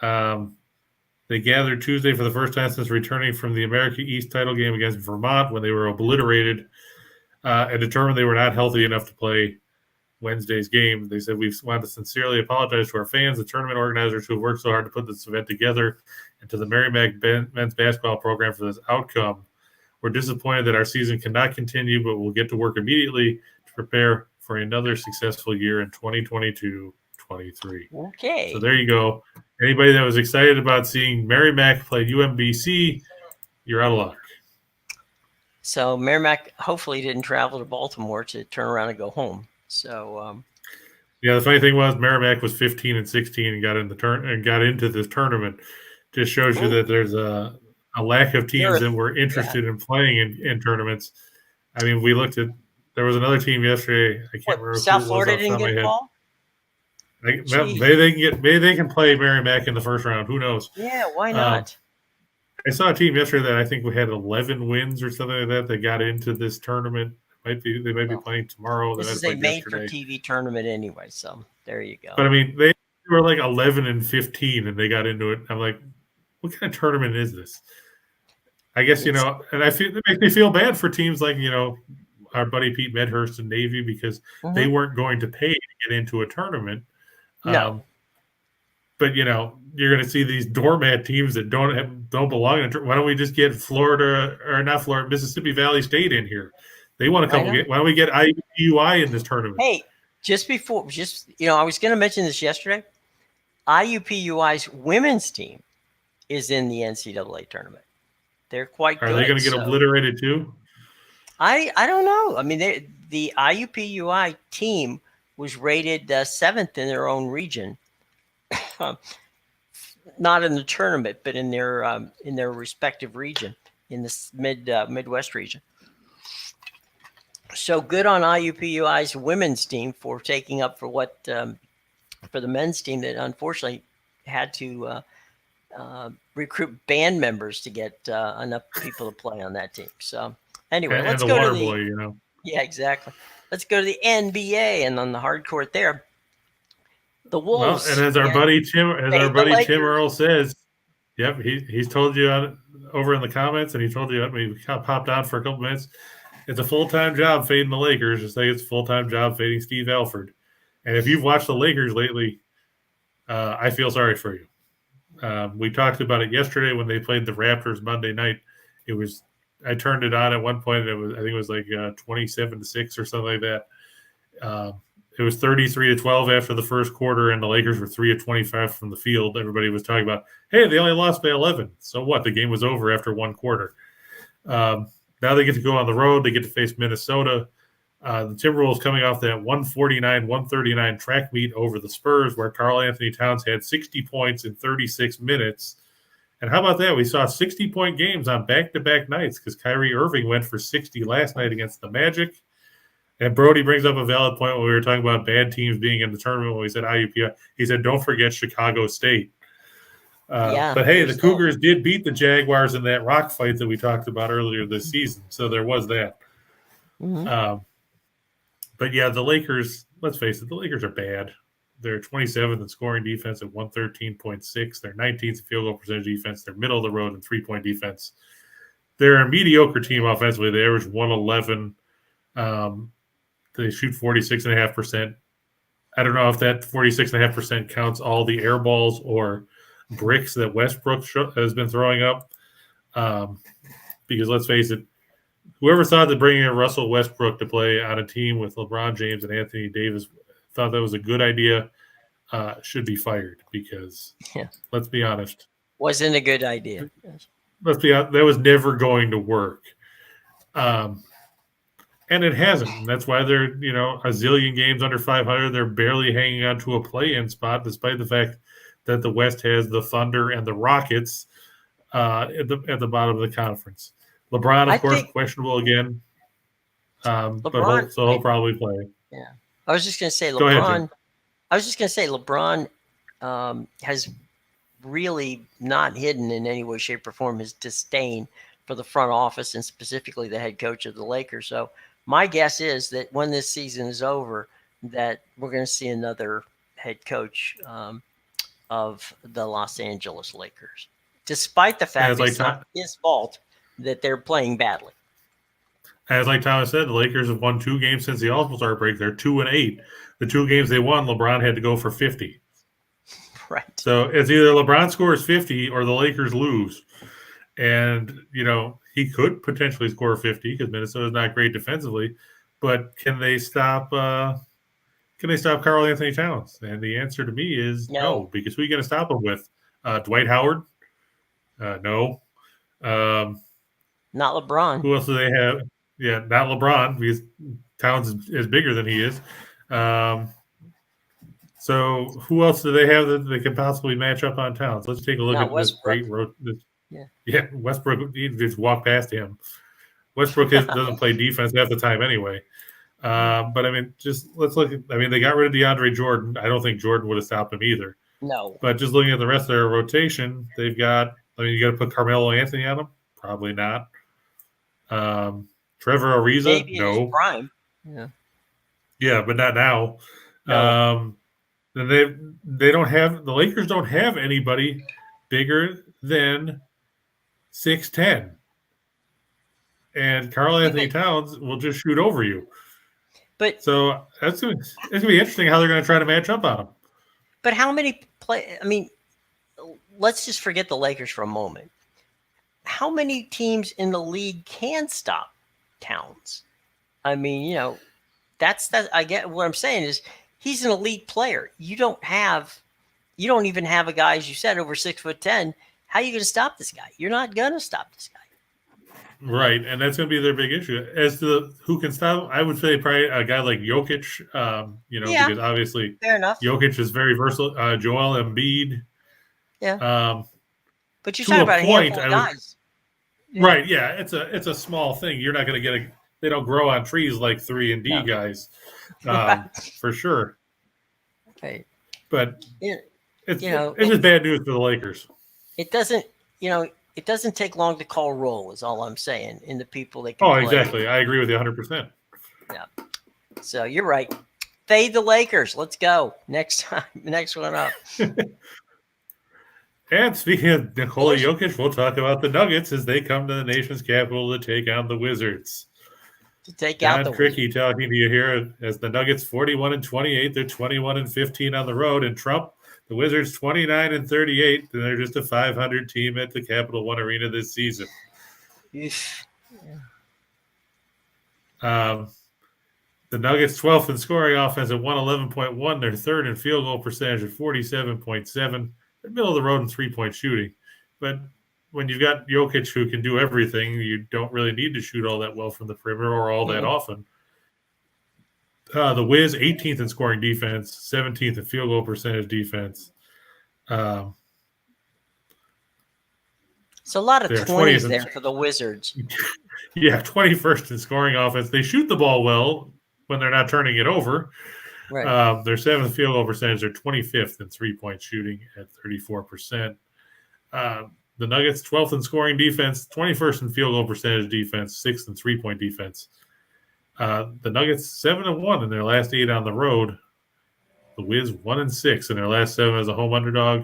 They gathered Tuesday for the first time since returning from the America East title game against Vermont when they were obliterated. and determined they were not healthy enough to play Wednesday's game. They said, "We want to sincerely apologize to our fans, the tournament organizers who have worked so hard to put this event together, and to the Merrimack men's basketball program for this outcome. We're disappointed that our season cannot continue, but we'll get to work immediately to prepare for another successful year in 2022-23. Okay. So there you go. Anybody that was excited about seeing Merrimack play UMBC, you're out of luck. So Merrimack hopefully didn't travel to Baltimore to turn around and go home. So yeah, the funny thing was Merrimack was 15-16 and got into this tournament. Just shows you that there's a lack of teams that were interested in playing in tournaments. I mean, we looked at there was another team yesterday. I can't remember. South Florida didn't get a call. Maybe they can play Merrimack in the first round. Who knows? Yeah, why not? I saw a team yesterday that I think we had 11 wins or something like that got into this tournament. They might be playing tomorrow. This is a made-for-TV tournament anyway, so there you go. But I mean, they were like 11-15, and they got into it. I'm like, what kind of tournament is this? I guess and it makes me feel bad for teams like our buddy Pete Medhurst and Navy because they weren't going to pay to get into a tournament. No. But you're going to see these doormat teams that don't belong in. Why don't we just get Mississippi Valley State in here? They want to come. Why don't we get IUPUI in this tournament? Hey, I was going to mention this yesterday. IUPUI's women's team is in the NCAA tournament. They're quite good. Are they going to get obliterated too? I don't know. I mean, the IUPUI team was rated 7th in their own region. Not in the tournament, but in their respective region, in the Midwest region. So good on IUPUI's women's team for taking up for for the men's team that unfortunately had to recruit band members to get enough people to play on that team. So anyway, let's go to the boy, Yeah, exactly. Let's go to the NBA and on the hard court there. The Wolves. Well, and as our buddy Tim Earl says, yep, he's told you over in the comments, and he told you we popped on for a couple minutes. It's a full-time job fading the Lakers, just like it's a full-time job fading Steve Alford. And if you've watched the Lakers lately, I feel sorry for you. We talked about it yesterday when they played the Raptors Monday night. I turned it on at one point, and I think it was like 27-6 or something like that. It was 33-12 after the first quarter, and the Lakers were 3 of 25 from the field. Everybody was talking about, hey, they only lost by 11. So what? The game was over after one quarter. Now they get to go on the road. They get to face Minnesota. The Timberwolves coming off that 149-139 track meet over the Spurs, where Karl Anthony Towns had 60 points in 36 minutes. And how about that? We saw 60-point games on back-to-back nights because Kyrie Irving went for 60 last night against the Magic. And Brody brings up a valid point when we were talking about bad teams being in the tournament when we said IUPUI. He said, don't forget Chicago State. But, hey, the Cougars did beat the Jaguars in that rock fight that we talked about earlier this season. So there was that. Mm-hmm. But, yeah, the Lakers, let's face it, the Lakers are bad. They're 27th in scoring defense at 113.6. They're 19th in field goal percentage defense. They're middle of the road in three-point defense. They're a mediocre team offensively. They average 111. They shoot 46.5%. I don't know if that 46.5% counts all the air balls or bricks that Westbrook has been throwing up. Because let's face it, whoever thought that bringing in Russell Westbrook to play on a team with LeBron James and Anthony Davis thought that was a good idea should be fired because, let's be honest. Wasn't a good idea. Let's be honest, that was never going to work. And it hasn't. And that's why they're, a zillion games under 500. They're barely hanging on to a play-in spot, despite the fact that the West has the Thunder and the Rockets at the bottom of the conference. LeBron, of course, questionable again. But he'll probably play. Yeah. I was just going to say LeBron has really not hidden in any way, shape, or form his disdain for the front office and specifically the head coach of the Lakers. So my guess is that when this season is over, that we're going to see another head coach of the Los Angeles Lakers, despite the fact that it's not his fault that they're playing badly. as like Thomas said, the Lakers have won 2 games since the All-Star break. They're 2-8. The 2 games they won, LeBron had to go for 50. Right. So it's either LeBron scores 50 or the Lakers lose. And, he could potentially score 50 because Minnesota's not great defensively. But can they stop Karl Anthony Towns? And the answer to me is no, because who are you going to stop him with? Dwight Howard? No. Not LeBron. Who else do they have? Yeah, not LeBron because Towns is bigger than he is. So who else do they have that they can possibly match up on Towns? Let's take a look at this great road. Yeah, Westbrook. You just walk past him. Westbrook doesn't play defense half the time anyway. But I mean, just let's look at. I mean, they got rid of DeAndre Jordan. I don't think Jordan would have stopped him either. No. But just looking at the rest of their rotation, they've got. I mean, you got to put Carmelo Anthony on them. Probably not. Trevor Ariza, maybe no. In his prime. Yeah. Yeah, but not now. No. Then they don't have the Lakers don't have anybody bigger than 6'10", and Karl Anthony Towns will just shoot over you. But so it's gonna be interesting how they're going to try to match up on him. But how many play? I mean, let's just forget the Lakers for a moment. How many teams in the league can stop Towns? I mean, that's I get what I'm saying is he's an elite player. You don't even have a guy, as you said, over 6'10". How are you going to stop this guy? You're not going to stop this guy. Right, and that's going to be their big issue. As to who can stop him, I would say probably a guy like Jokic, because obviously fair enough. Jokic is very versatile. Joel Embiid. Yeah. But you're talking about a handful of guys. Right, yeah. It's a small thing. You're not going to get they don't grow on trees like 3-and-D guys, for sure. Right. But it's just bad news for the Lakers. It doesn't take long to call roll, is all I'm saying, in the people that can play. Exactly. I agree with you 100%. Yeah. So you're right. Fade the Lakers. Let's go. Next one up. And speaking of Nikola Jokic, we'll talk about the Nuggets as they come to the nation's capital to take on the Wizards. John Cricky talking to you here as the Nuggets 41-28. They're 21-15 on the road. And Trump, the Wizards 29-38. And they're just a 500 team at the Capital One Arena this season. Yeah. The Nuggets 12th in scoring offense at 111.1. They're third in field goal percentage at 47.7. They're middle of the road in 3-point shooting. But when you've got Jokic who can do everything, you don't really need to shoot all that well from the perimeter or all that often. The Wiz, 18th in scoring defense, 17th in field goal percentage defense. So a lot of 20s there for the Wizards. Yeah, 21st in scoring offense. They shoot the ball well when they're not turning it over. Right. Their 7th field goal percentage. They're 25th in 3-point shooting at 34%. The Nuggets 12th in scoring defense, 21st in field goal percentage defense, 6th in 3-point defense. The Nuggets 7-1 in their last 8 on the road. The Wiz 1-6 in their last 7 as a home underdog.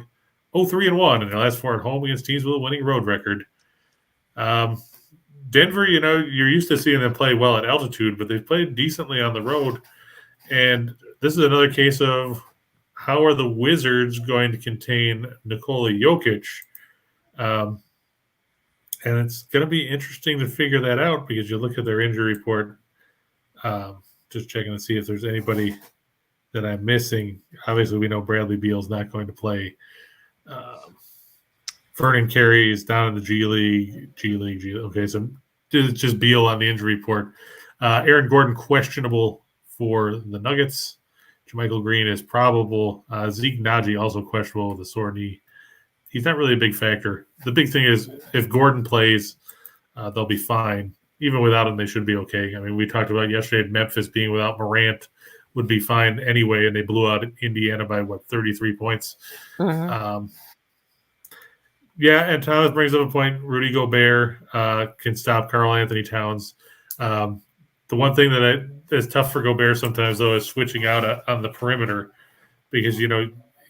0-3-1 in their last 4 at home against teams with a winning road record. Denver, you're used to seeing them play well at altitude, but they've played decently on the road. And this is another case of how are the Wizards going to contain Nikola Jokic? And it's going to be interesting to figure that out because you look at their injury report, just checking to see if there's anybody that I'm missing. Obviously, we know Bradley Beal's not going to play. Vernon Carey is down in the G League. Okay, so it's just Beal on the injury report. Aaron Gordon questionable for the Nuggets. JaMychal Green is probable. Zeke Naji also questionable with a sore knee. He's not really a big factor. The big thing is if Gordon plays, they'll be fine. Even without him, they should be okay. I mean, we talked about yesterday Memphis being without Morant would be fine anyway, and they blew out Indiana by, 33 points. Mm-hmm. And Thomas brings up a point. Rudy Gobert can stop Karl Anthony Towns. The one thing that is tough for Gobert sometimes, though, is switching out on the perimeter because,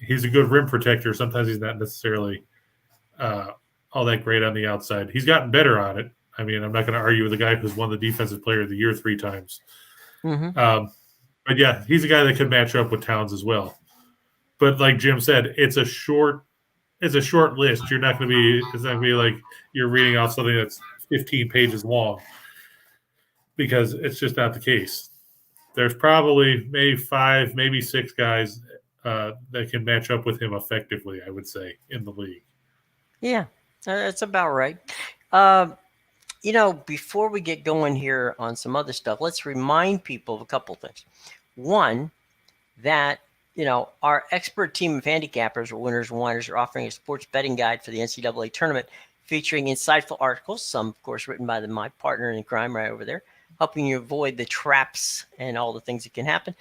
he's a good rim protector. Sometimes he's not necessarily all that great on the outside. He's gotten better on it. I mean, I'm not going to argue with a guy who's won the Defensive Player of the Year 3 times. Mm-hmm. But yeah, he's a guy that could match up with Towns as well. But like Jim said, it's a short list. It's not going to be like you're reading out something that's 15 pages long, because it's just not the case. There's probably maybe 5, maybe 6 guys that can match up with him effectively, I would say, in the league. Yeah, that's about right. Before we get going here on some other stuff, let's remind people of a couple things. One, that our expert team of handicappers, or Winners and Whiners, are offering a sports betting guide for the NCAA tournament, featuring insightful articles, some of course written by my partner in crime right over there, helping you avoid the traps and all the things that can happen.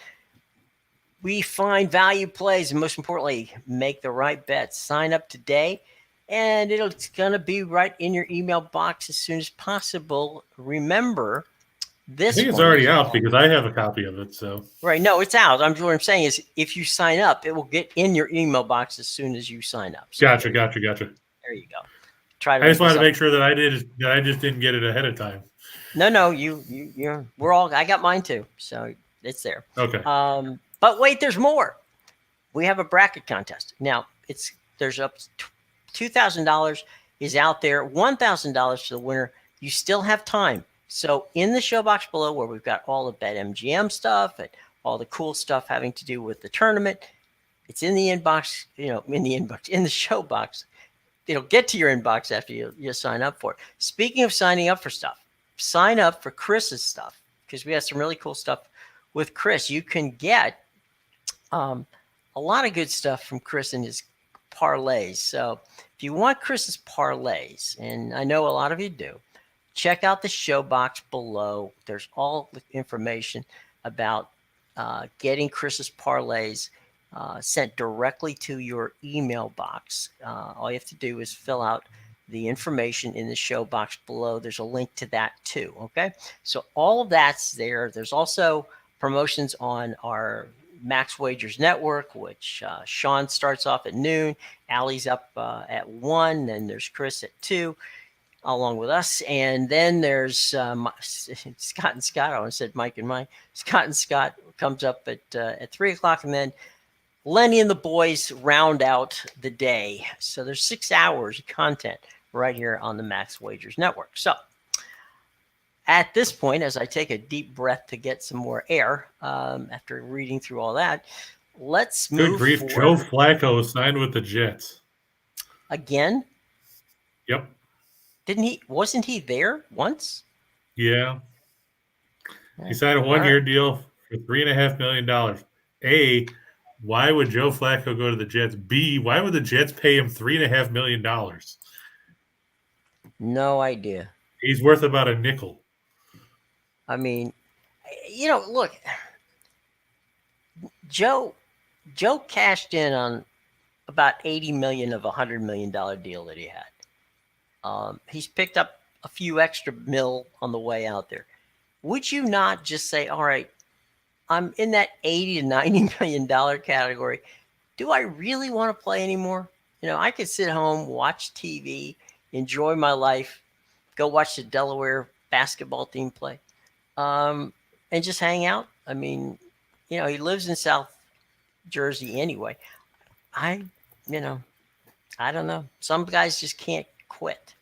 We find value plays, and most importantly, make the right bets. Sign up today, and it's going to be right in your email box as soon as possible. Remember, I think it's already out because I have a copy of it. So right, no, it's out. What I'm saying is, if you sign up, it will get in your email box as soon as you sign up. So gotcha. There you go. I just wanted to make sure that I just didn't get it ahead of time. No, I got mine too, so it's there. Okay. But wait, there's more. We have a bracket contest now. There's up $2,000 is out there, $1,000 to the winner. You still have time. So in the show box below, where we've got all the BetMGM stuff and all the cool stuff having to do with the tournament, it's in the inbox. In the show box. It'll get to your inbox after you sign up for it. Speaking of signing up for stuff, sign up for Chris's stuff, because we have some really cool stuff with Chris. You can get a lot of good stuff from Chris and his parlays. So if you want Chris's parlays, and I know a lot of you do, check out the show box below. There's all the information about getting Chris's parlays sent directly to your email box. All you have to do is fill out the information in the show box below. There's a link to that too. Okay, so all of that's there. There's also promotions on our Max Wagers Network, which Sean starts off at noon. Allie's up at 1, and there's Chris at 2, along with us. And then there's Scott and Scott. I almost said Mike and Mike. Scott and Scott comes up at 3 o'clock, and then Lenny and the boys round out the day. So there's 6 hours of content right here on the Max Wagers Network. So at this point, as I take a deep breath to get some more air after reading through all that, let's move forward. Good grief, Joe Flacco signed with the Jets. Again? Yep. Wasn't he there once? Yeah. He signed a 1-year deal for $3.5 million. A, why would Joe Flacco go to the Jets? B, why would the Jets pay him $3.5 million? No idea. He's worth about a nickel. I mean, look, Joe cashed in on about $80 million of a $100 million deal that he had. He's picked up a few extra mil on the way out there. Would you not just say, all right, I'm in that $80 to $90 million category. Do I really want to play anymore? I could sit home, watch TV, enjoy my life, go watch the Delaware basketball team play, and just hang out. I mean, he lives in South Jersey anyway. I don't know. Some guys just can't quit.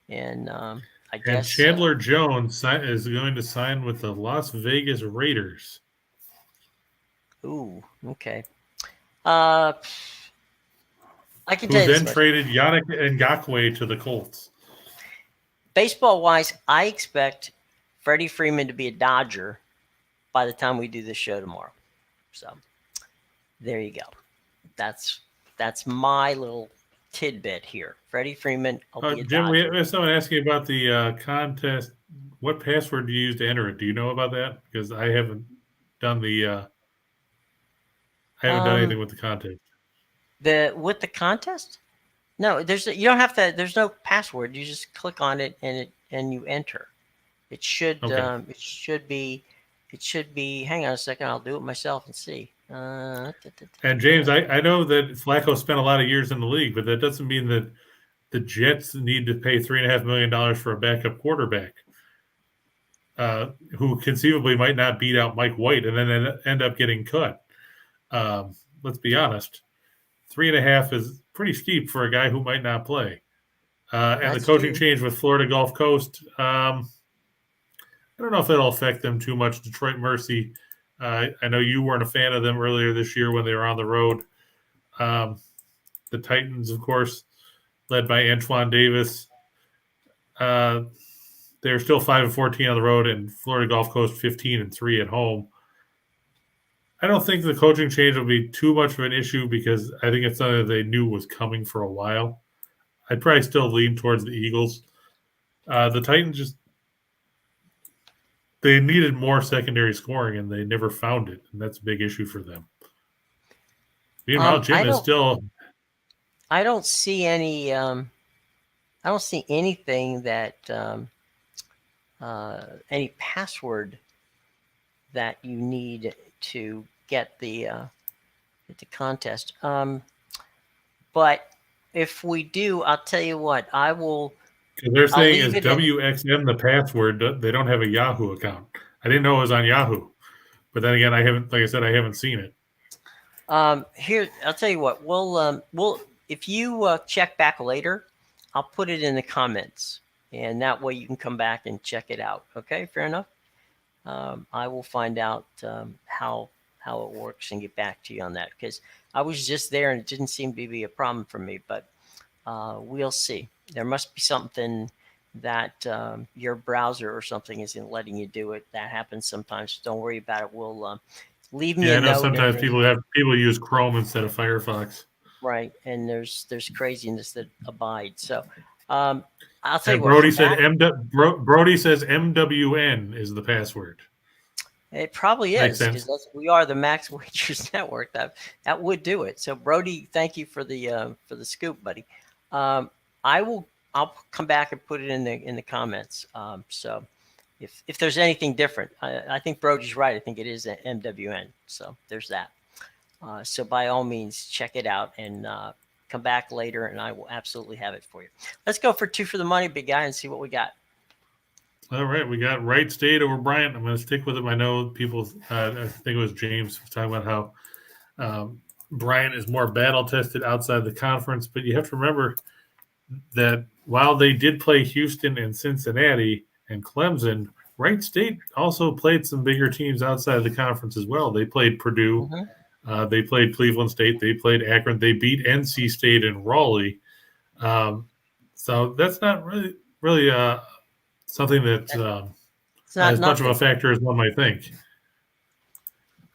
And I guess. And Chandler Jones is going to sign with the Las Vegas Raiders. Ooh, okay. I can tell you Who then traded Yannick Ngakoue to the Colts. Baseball-wise, I expect Freddie Freeman to be a Dodger by the time we do this show tomorrow. So there you go. That's my little tidbit here. Freddie Freeman will be a Jim, Dodger. we have someone asking about the contest. What password do you use to enter it? Do you know about that? Because I haven't done the done anything with the contest. With the contest? No, you don't have to. There's no password. You just click on it and you enter. It should okay. It should be. Hang on a second. I'll do it myself and see. And James, I know that Flacco spent a lot of years in the league, but that doesn't mean that the Jets need to pay $3.5 million for a backup quarterback who conceivably might not beat out Mike White and then end up getting cut. Let's be honest. 3.5 is pretty steep for a guy who might not play. And the coaching change with Florida Gulf Coast, I don't know if that'll affect them too much. Detroit Mercy, I know you weren't a fan of them earlier this year when they were on the road. The Titans, of course, led by Antoine Davis. They're still 5-14 on the road, and Florida Gulf Coast 15-3 at home. I don't think the coaching change will be too much of an issue because I think it's something that they knew was coming for a while. I'd probably still lean towards the Eagles. The Titans they needed more secondary scoring, and they never found it, and that's a big issue for them. Meanwhile, Jim is still. I don't see any. I don't see anything that any password that you need to get the contest. But if we do, I'll tell you what. I will. They're saying is WXN the password. They don't have a Yahoo account. I didn't know it was on Yahoo, but then again, I haven't. Like I said, I haven't seen it. Here, I'll tell you what. We'll if you check back later, I'll put it in the comments, and that way you can come back and check it out. Okay, fair enough. I will find out how it works and get back to you on that because I was just there and it didn't seem to be a problem for me, but we'll see. There must be something that your browser or something isn't letting you do it. That happens sometimes. Don't worry about it. We'll leave me a note. Yeah, I know sometimes people use Chrome instead of Firefox. Right, and there's craziness that abides. So I'll tell you what. Brody says MWN is the password. It probably is because we are the Max Wagers Network. That would do it. So Brody, thank you for the scoop, buddy. I'll come back and put it in the comments. So if there's anything different, I think Brody's right. I think it is MWN. So there's that. So by all means, check it out and come back later, and I will absolutely have it for you. Let's go for 2 for the money, big guy, and see what we got. All right, we got Wright State over Bryant. I'm going to stick with him. I know people, I think it was James, was talking about how Bryant is more battle-tested outside the conference, but you have to remember that while they did play Houston and Cincinnati and Clemson, Wright State also played some bigger teams outside of the conference as well. They played Purdue. Mm-hmm. They played Cleveland State. They played Akron. They beat NC State and Raleigh. So that's not really something that's as much of a factor as one might think.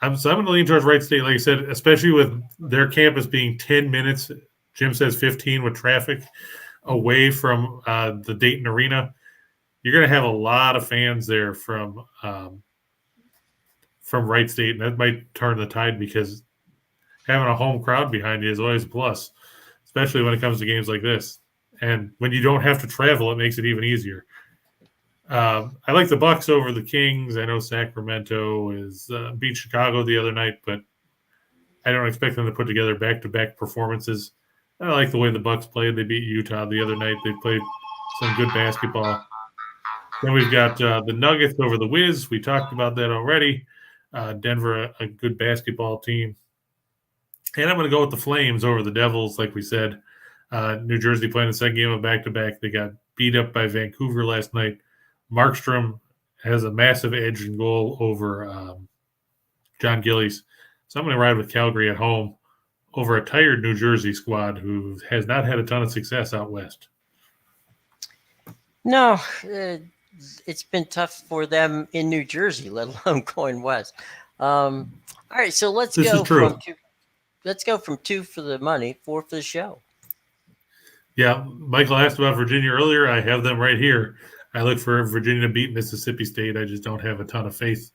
I'm going to lean towards Wright State, like I said, especially with their campus being 10 minutes. Jim says 15 with traffic away from the Dayton Arena. You're going to have a lot of fans there from Wright State, and that might turn the tide because having a home crowd behind you is always a plus, especially when it comes to games like this. And when you don't have to travel, it makes it even easier. I like the Bucks over the Kings. I know Sacramento beat Chicago the other night, but I don't expect them to put together back-to-back performances. I like the way the Bucks played. They beat Utah the other night. They played some good basketball. Then we've got the Nuggets over the Wiz. We talked about that already. Denver, a good basketball team. And I'm going to go with the Flames over the Devils, like we said. New Jersey playing the second game of back-to-back. They got beat up by Vancouver last night. Markstrom has a massive edge in goal over John Gillies. So I'm going to ride with Calgary at home over a tired New Jersey squad who has not had a ton of success out west. No, it's been tough for them in New Jersey, let alone going west. All right, so let's go from 2 for the money, 4 for the show. Yeah, Michael asked about Virginia earlier. I have them right here. I look for Virginia to beat Mississippi State. I just don't have a ton of faith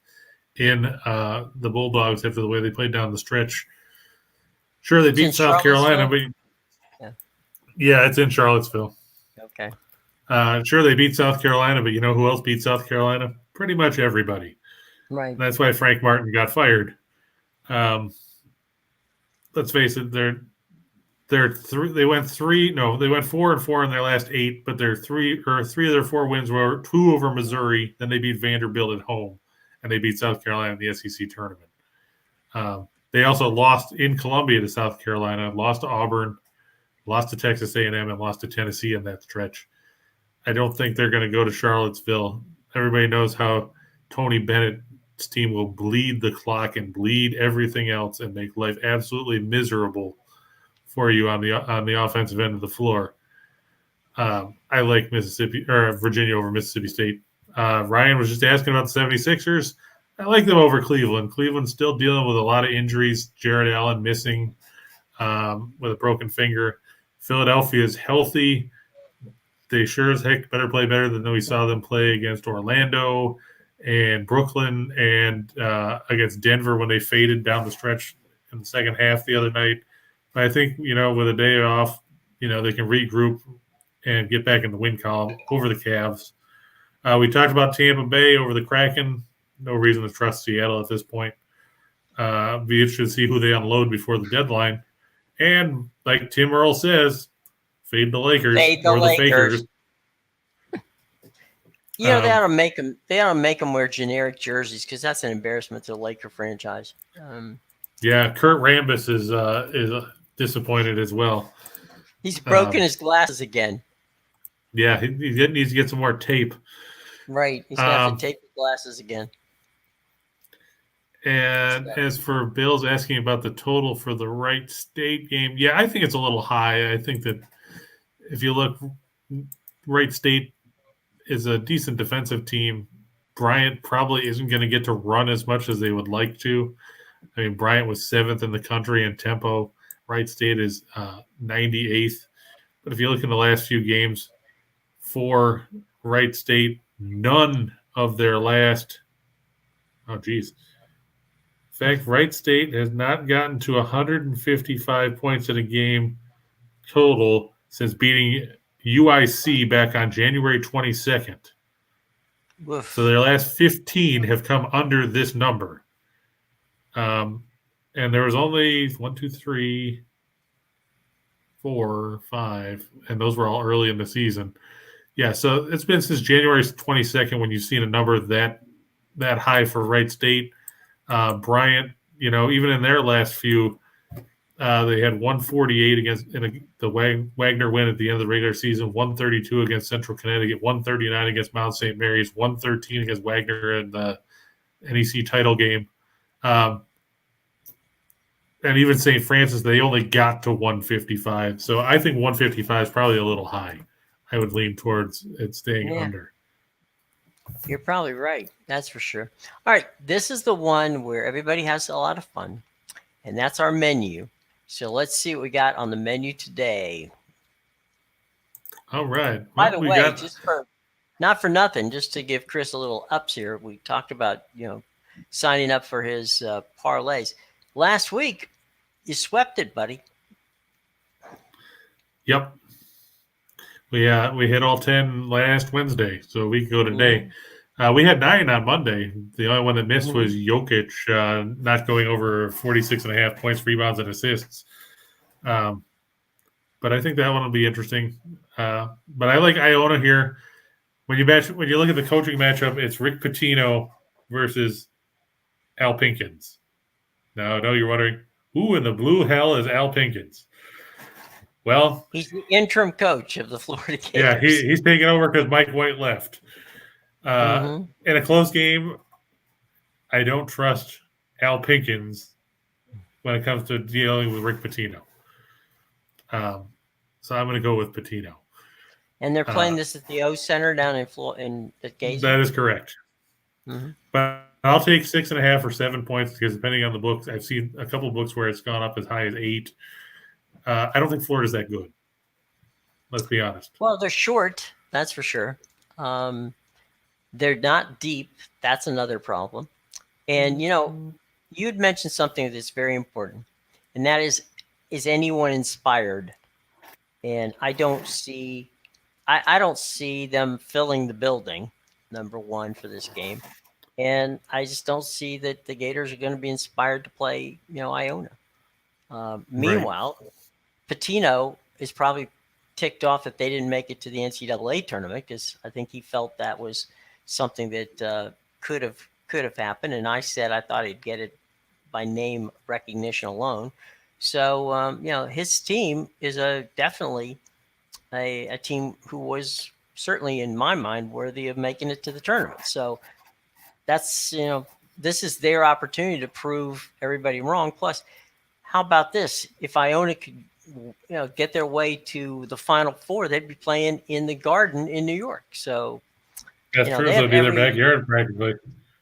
in the Bulldogs after the way they played down the stretch. Sure, they beat South Carolina, but yeah, it's in Charlottesville. Okay. Sure, they beat South Carolina, but you know who else beat South Carolina? Pretty much everybody. Right. And that's why Frank Martin got fired. Let's face it, They went 4-4 in their last 8, but three of their 4 wins were 2 over Missouri. Then they beat Vanderbilt at home, and they beat South Carolina in the SEC tournament. They also lost in Columbia to South Carolina, lost to Auburn, lost to Texas A&M, and lost to Tennessee in that stretch. I don't think they're going to go to Charlottesville. Everybody knows how Tony Bennett's team will bleed the clock and bleed everything else and make life absolutely miserable for you on the offensive end of the floor. I like Virginia over Mississippi State. Ryan was just asking about the 76ers. I like them over Cleveland. Cleveland's still dealing with a lot of injuries. Jared Allen missing with a broken finger. Philadelphia is healthy. They sure as heck better play better than we saw them play against Orlando and Brooklyn and against Denver when they faded down the stretch in the second half the other night. But I think, with a day off, they can regroup and get back in the win column over the Cavs. We talked about Tampa Bay over the Kraken. No reason to trust Seattle at this point. Be interested to see who they unload before the deadline. And like Tim Earl says, fade the Lakers or the Fakers. They ought to make them. They ought to make them wear generic jerseys because that's an embarrassment to the Laker franchise. Yeah, Kurt Rambis is disappointed as well. He's broken his glasses again. Yeah, he needs to get some more tape. Right, he's got to tape his glasses again. And as for Bill's asking about the total for the Wright State game, yeah, I think it's a little high. I think that if you look, Wright State is a decent defensive team. Bryant probably isn't going to get to run as much as they would like to. I mean, Bryant was 7th in the country in tempo. Wright State is 98th. But if you look in the last few games for Wright State, none of their last – oh, geez. In fact, Wright State has not gotten to 155 points in a game total since beating UIC back on January 22nd. Oof. So their last 15 have come under this number. And there was only 1, 2, 3, 4, 5, and those were all early in the season. Yeah, so it's been since January 22nd when you've seen a number that high for Wright State. Bryant, even in their last few, they had 148 against the Wagner win at the end of the regular season, 132 against Central Connecticut, 139 against Mount St. Mary's, 113 against Wagner in the NEC title game. And even St. Francis, they only got to 155. So I think 155 is probably a little high. I would lean towards it staying under. You're probably right. That's for sure. All right. This is the one where everybody has a lot of fun, and that's our menu. So let's see what we got on the menu today. All right. By the way, not for nothing, just to give Chris a little ups here, we talked about, signing up for his parlays. Last week, you swept it, buddy. Yep. We hit all 10 last Wednesday, so we can go today. We had 9 on Monday. The only one that missed was Jokic not going over 46.5 points, rebounds, and assists. But I think that one will be interesting. But I like Iona here. When you look at the coaching matchup, it's Rick Pitino versus Al Pinkins. Now, I know you're wondering, who in the blue hell is Al Pinkins? Well, he's the interim coach of the Florida Gators. Yeah, he's taking over because Mike White left. In a close game, I don't trust Al Pinkins when it comes to dealing with Rick Pitino. So I'm going to go with Pitino. And they're playing this at the O Center down in the Gazer? That is correct. But I'll take 6.5 or 7 points because depending on the books, I've seen a couple of books where it's gone up as high as 8. I don't think Florida's that good. Let's be honest. Well, they're short, that's for sure. They're not deep. That's another problem. And, you'd mentioned something that's very important, and that is anyone inspired? And I don't see them filling the building, number one, for this game. And I just don't see that the Gators are going to be inspired to play, Iona. Meanwhile, Pitino is probably ticked off that they didn't make it to the NCAA tournament, because I think he felt that was something that could have happened. And I said I thought he'd get it by name recognition alone. So his team is definitely a team who was certainly in my mind worthy of making it to the tournament. So that's this is their opportunity to prove everybody wrong. Plus, how about this? If Iona could get their way to the Final Four, they'd be playing in the Garden in New York. So that's true. So it'd be their backyard practically.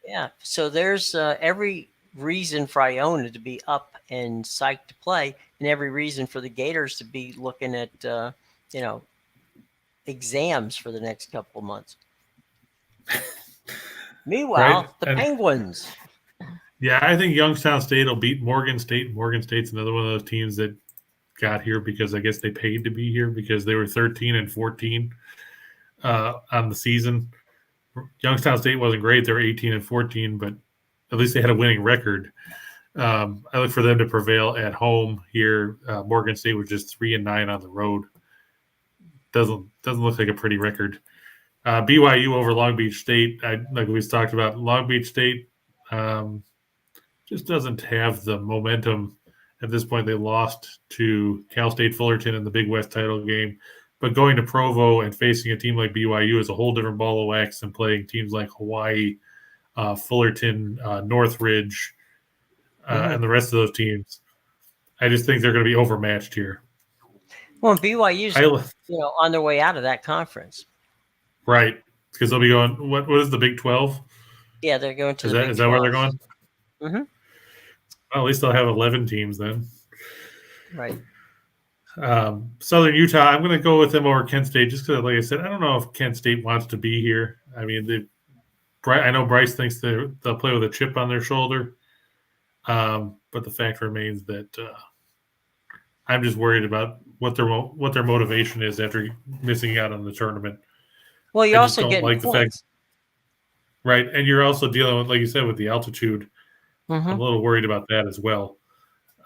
Yeah. So there's every reason for Iona to be up and psyched to play, and every reason for the Gators to be looking at exams for the next couple of months. Meanwhile, Right. the Penguins. Yeah, I think Youngstown State will beat Morgan State. Morgan State's another one of those teams that got here because I guess they paid to be here because they were 13-14 on the season. Youngstown State wasn't great. They were 18-14, but at least they had a winning record. I look for them to prevail at home here. Morgan State was just 3-9 on the road. Doesn't look like a pretty record. BYU over Long Beach State. Like we talked about, Long Beach State just doesn't have the momentum at this point. They lost to Cal State Fullerton in the Big West title game. But going to Provo and facing a team like BYU is a whole different ball of wax than playing teams like Hawaii, Fullerton, Northridge, and the rest of those teams. I just think they're going to be overmatched here. Well, BYU's on their way out of that conference. Right, because they'll be going. What is the Big 12? Yeah, they're going to the Big 12. Is that where they're going? Mm-hmm. Well, at least they'll have 11 teams then. Right. Southern Utah, I'm going to go with them over Kent State just because, like I said, I don't know if Kent State wants to be here. I mean, I know Bryce thinks they'll play with a chip on their shoulder, but the fact remains that I'm just worried about what their motivation is after missing out on the tournament. Well, you also get like the fact, right? And you're also dealing with, like you said, with the altitude. Mm-hmm. I'm a little worried about that as well.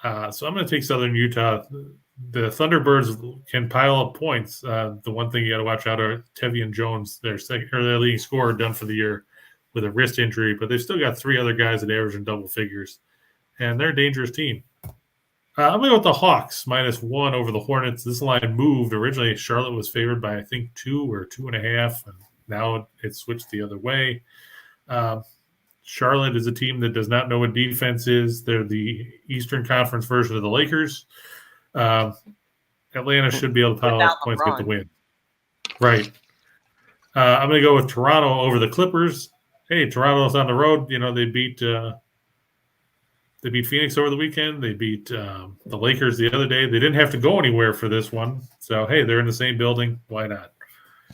So I'm going to take Southern Utah. The Thunderbirds can pile up points. The one thing you got to watch out are Tevian Jones, their leading scorer, done for the year with a wrist injury, but they've still got three other guys that average in double figures, and they're a dangerous team. I'm going to go with the Hawks, -1 over the Hornets. This line moved. Originally, Charlotte was favored by, I think, 2 or 2.5, and now it switched the other way. Charlotte is a team that does not know what defense is. They're the Eastern Conference version of the Lakers. Atlanta should be able to pile up points to get the win. Right. I'm going to go with Toronto over the Clippers. Hey, Toronto's on the road. They beat Phoenix over the weekend. They beat the Lakers the other day. They didn't have to go anywhere for this one. So, hey, they're in the same building. Why not?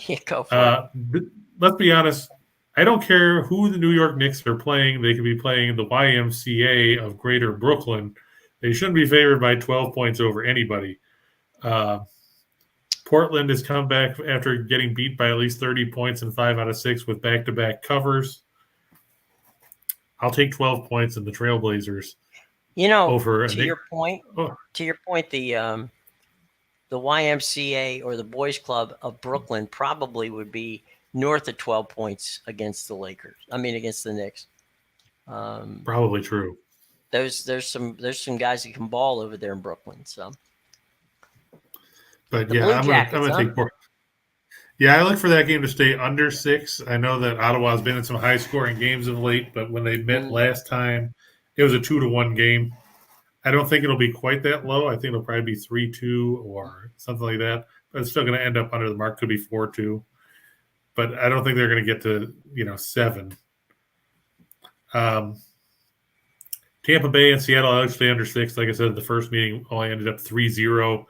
Yeah, go for it. Let's be honest. I don't care who the New York Knicks are playing. They could be playing the YMCA of Greater Brooklyn. They shouldn't be favored by 12 points over anybody. Portland has come back after getting beat by at least 30 points in 5 out of 6 with back-to-back covers. I'll take 12 points in the Trailblazers. To your point, the YMCA or the Boys Club of Brooklyn probably would be north of 12 points against the Knicks. Probably true. There's some guys that can ball over there in Brooklyn. So, but yeah, I'm gonna take Portland. Yeah, I look for that game to stay under 6. I know that Ottawa's been in some high-scoring games of late, but when they met last time, it was a 2-1 game. I don't think it'll be quite that low. I think it'll probably be 3-2 or something like that. But it's still going to end up under the mark. Could be 4-2. But I don't think they're going to get to 7. Tampa Bay and Seattle actually under 6. Like I said, the first meeting only ended up 3-0.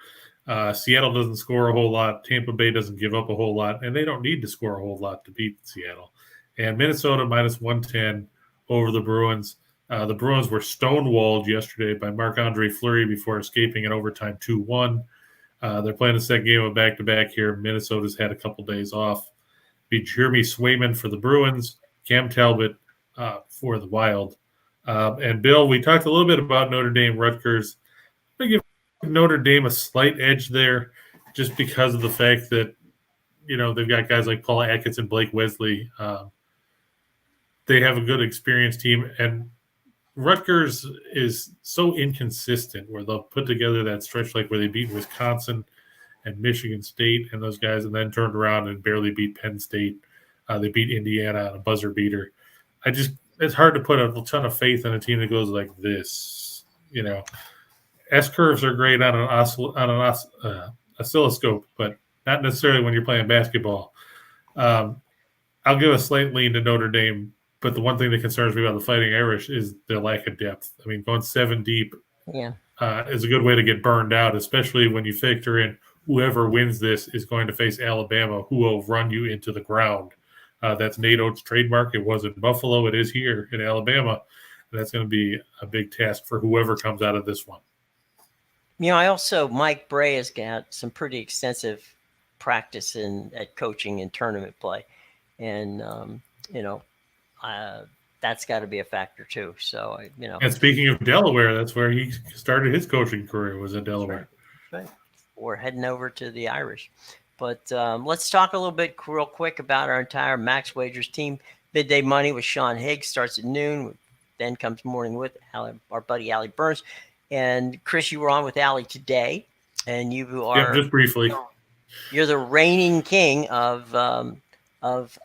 Seattle doesn't score a whole lot. Tampa Bay doesn't give up a whole lot, and they don't need to score a whole lot to beat Seattle. And Minnesota -110 over the Bruins. The Bruins were stonewalled yesterday by Marc-Andre Fleury before escaping in overtime 2-1. They're playing the second game of back-to-back here. Minnesota's had a couple days off. Beat Jeremy Swayman for the Bruins, Cam Talbot for the Wild. And Bill, we talked a little bit about Notre Dame, Rutgers. I'm going to give Notre Dame a slight edge there just because of the fact that, they've got guys like Paul Atkins and Blake Wesley. They have a good experienced team, and Rutgers is so inconsistent where they'll put together that stretch like where they beat Wisconsin and Michigan State and those guys, and then turned around and barely beat Penn State. They beat Indiana on a buzzer beater. It's hard to put a ton of faith in a team that goes like this. S curves are great on an oscilloscope, but not necessarily when you're playing basketball. I'll give a slight lean to Notre Dame, but the one thing that concerns me about the Fighting Irish is their lack of depth. I mean, going 7 deep is a good way to get burned out, especially when you factor in whoever wins this is going to face Alabama, who will run you into the ground. That's Nate Oates' trademark. It was in Buffalo. It is here in Alabama. And that's going to be a big task for whoever comes out of this one. Mike Bray has got some pretty extensive practice at coaching and tournament play. And, that's got to be a factor too. So, And speaking of Delaware, that's where he started his coaching career, was in Delaware. Right. Or heading over to the Irish. But let's talk a little bit real quick about our entire Max Wagers team. Midday Money with Sean Higgs starts at noon. Then comes Morning with our buddy Allie Burns. And Chris, you were on with Allie today. And you are just briefly. You're the reigning king of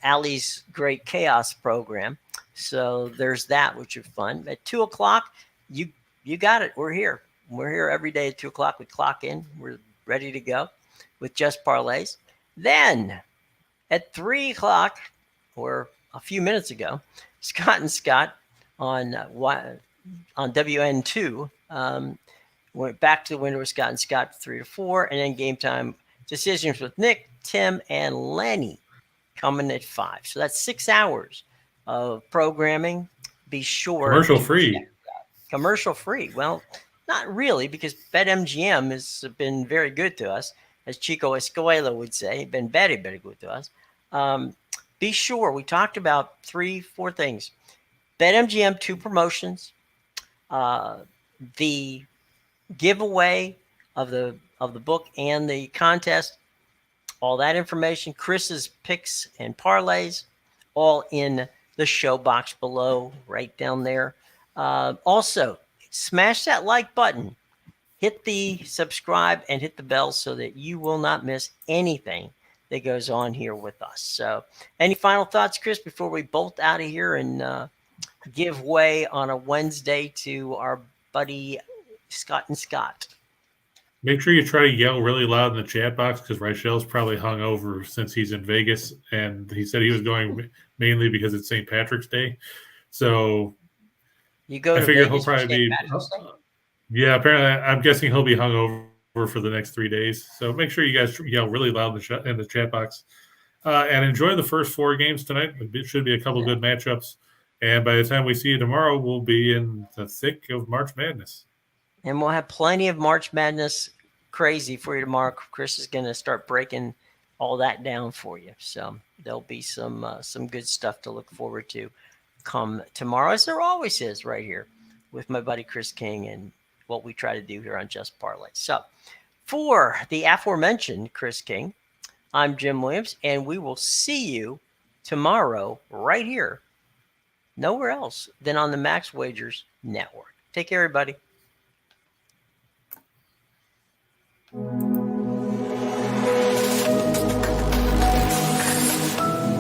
Allie's Great Chaos program. So there's that, which is fun. At 2:00, you got it. We're here. We're here every day at 2:00. We clock in. We're ready to go with Just Parlays. Then at 3:00, or a few minutes ago, Scott and Scott on WN2 went back to the window with Scott and Scott 3 to 4, and then Game Time Decisions with Nick, Tim, and Lenny coming at 5. So that's 6 hours of programming. Be sure. Commercial free. Well, not really, because BetMGM has been very good to us, as Chico Escuela would say, been very, very good to us. Be sure. We talked about 3-4 things. BetMGM 2 promotions, the giveaway of the book and the contest, all that information, Chris's picks and parlays, all in the show box below, right down there. Also, smash that like button, hit the subscribe, and hit the bell so that you will not miss anything that goes on here with us. So, any final thoughts, Chris, before we bolt out of here and give way on a Wednesday to our buddy Scott and Scott? Make sure you try to yell really loud in the chat box, because Rachel's probably hungover since he's in Vegas, and he said he was going mainly because it's St. Patrick's Day. So you go. I figure Vegas he'll probably be. Yeah, apparently, I'm guessing he'll be hungover for the next 3 days. So make sure you guys yell really loud in the chat box, and enjoy the first 4 games tonight. It should be a couple good matchups, and by the time we see you tomorrow, we'll be in the thick of March Madness. And we'll have plenty of March Madness crazy for you tomorrow. Chris is going to start breaking all that down for you. So there'll be some good stuff to look forward to come tomorrow, as there always is right here with my buddy Chris King and what we try to do here on Just Parlay. So for the aforementioned Chris King, I'm Jim Williams, and we will see you tomorrow right here, nowhere else than on the Max Wagers Network. Take care, everybody.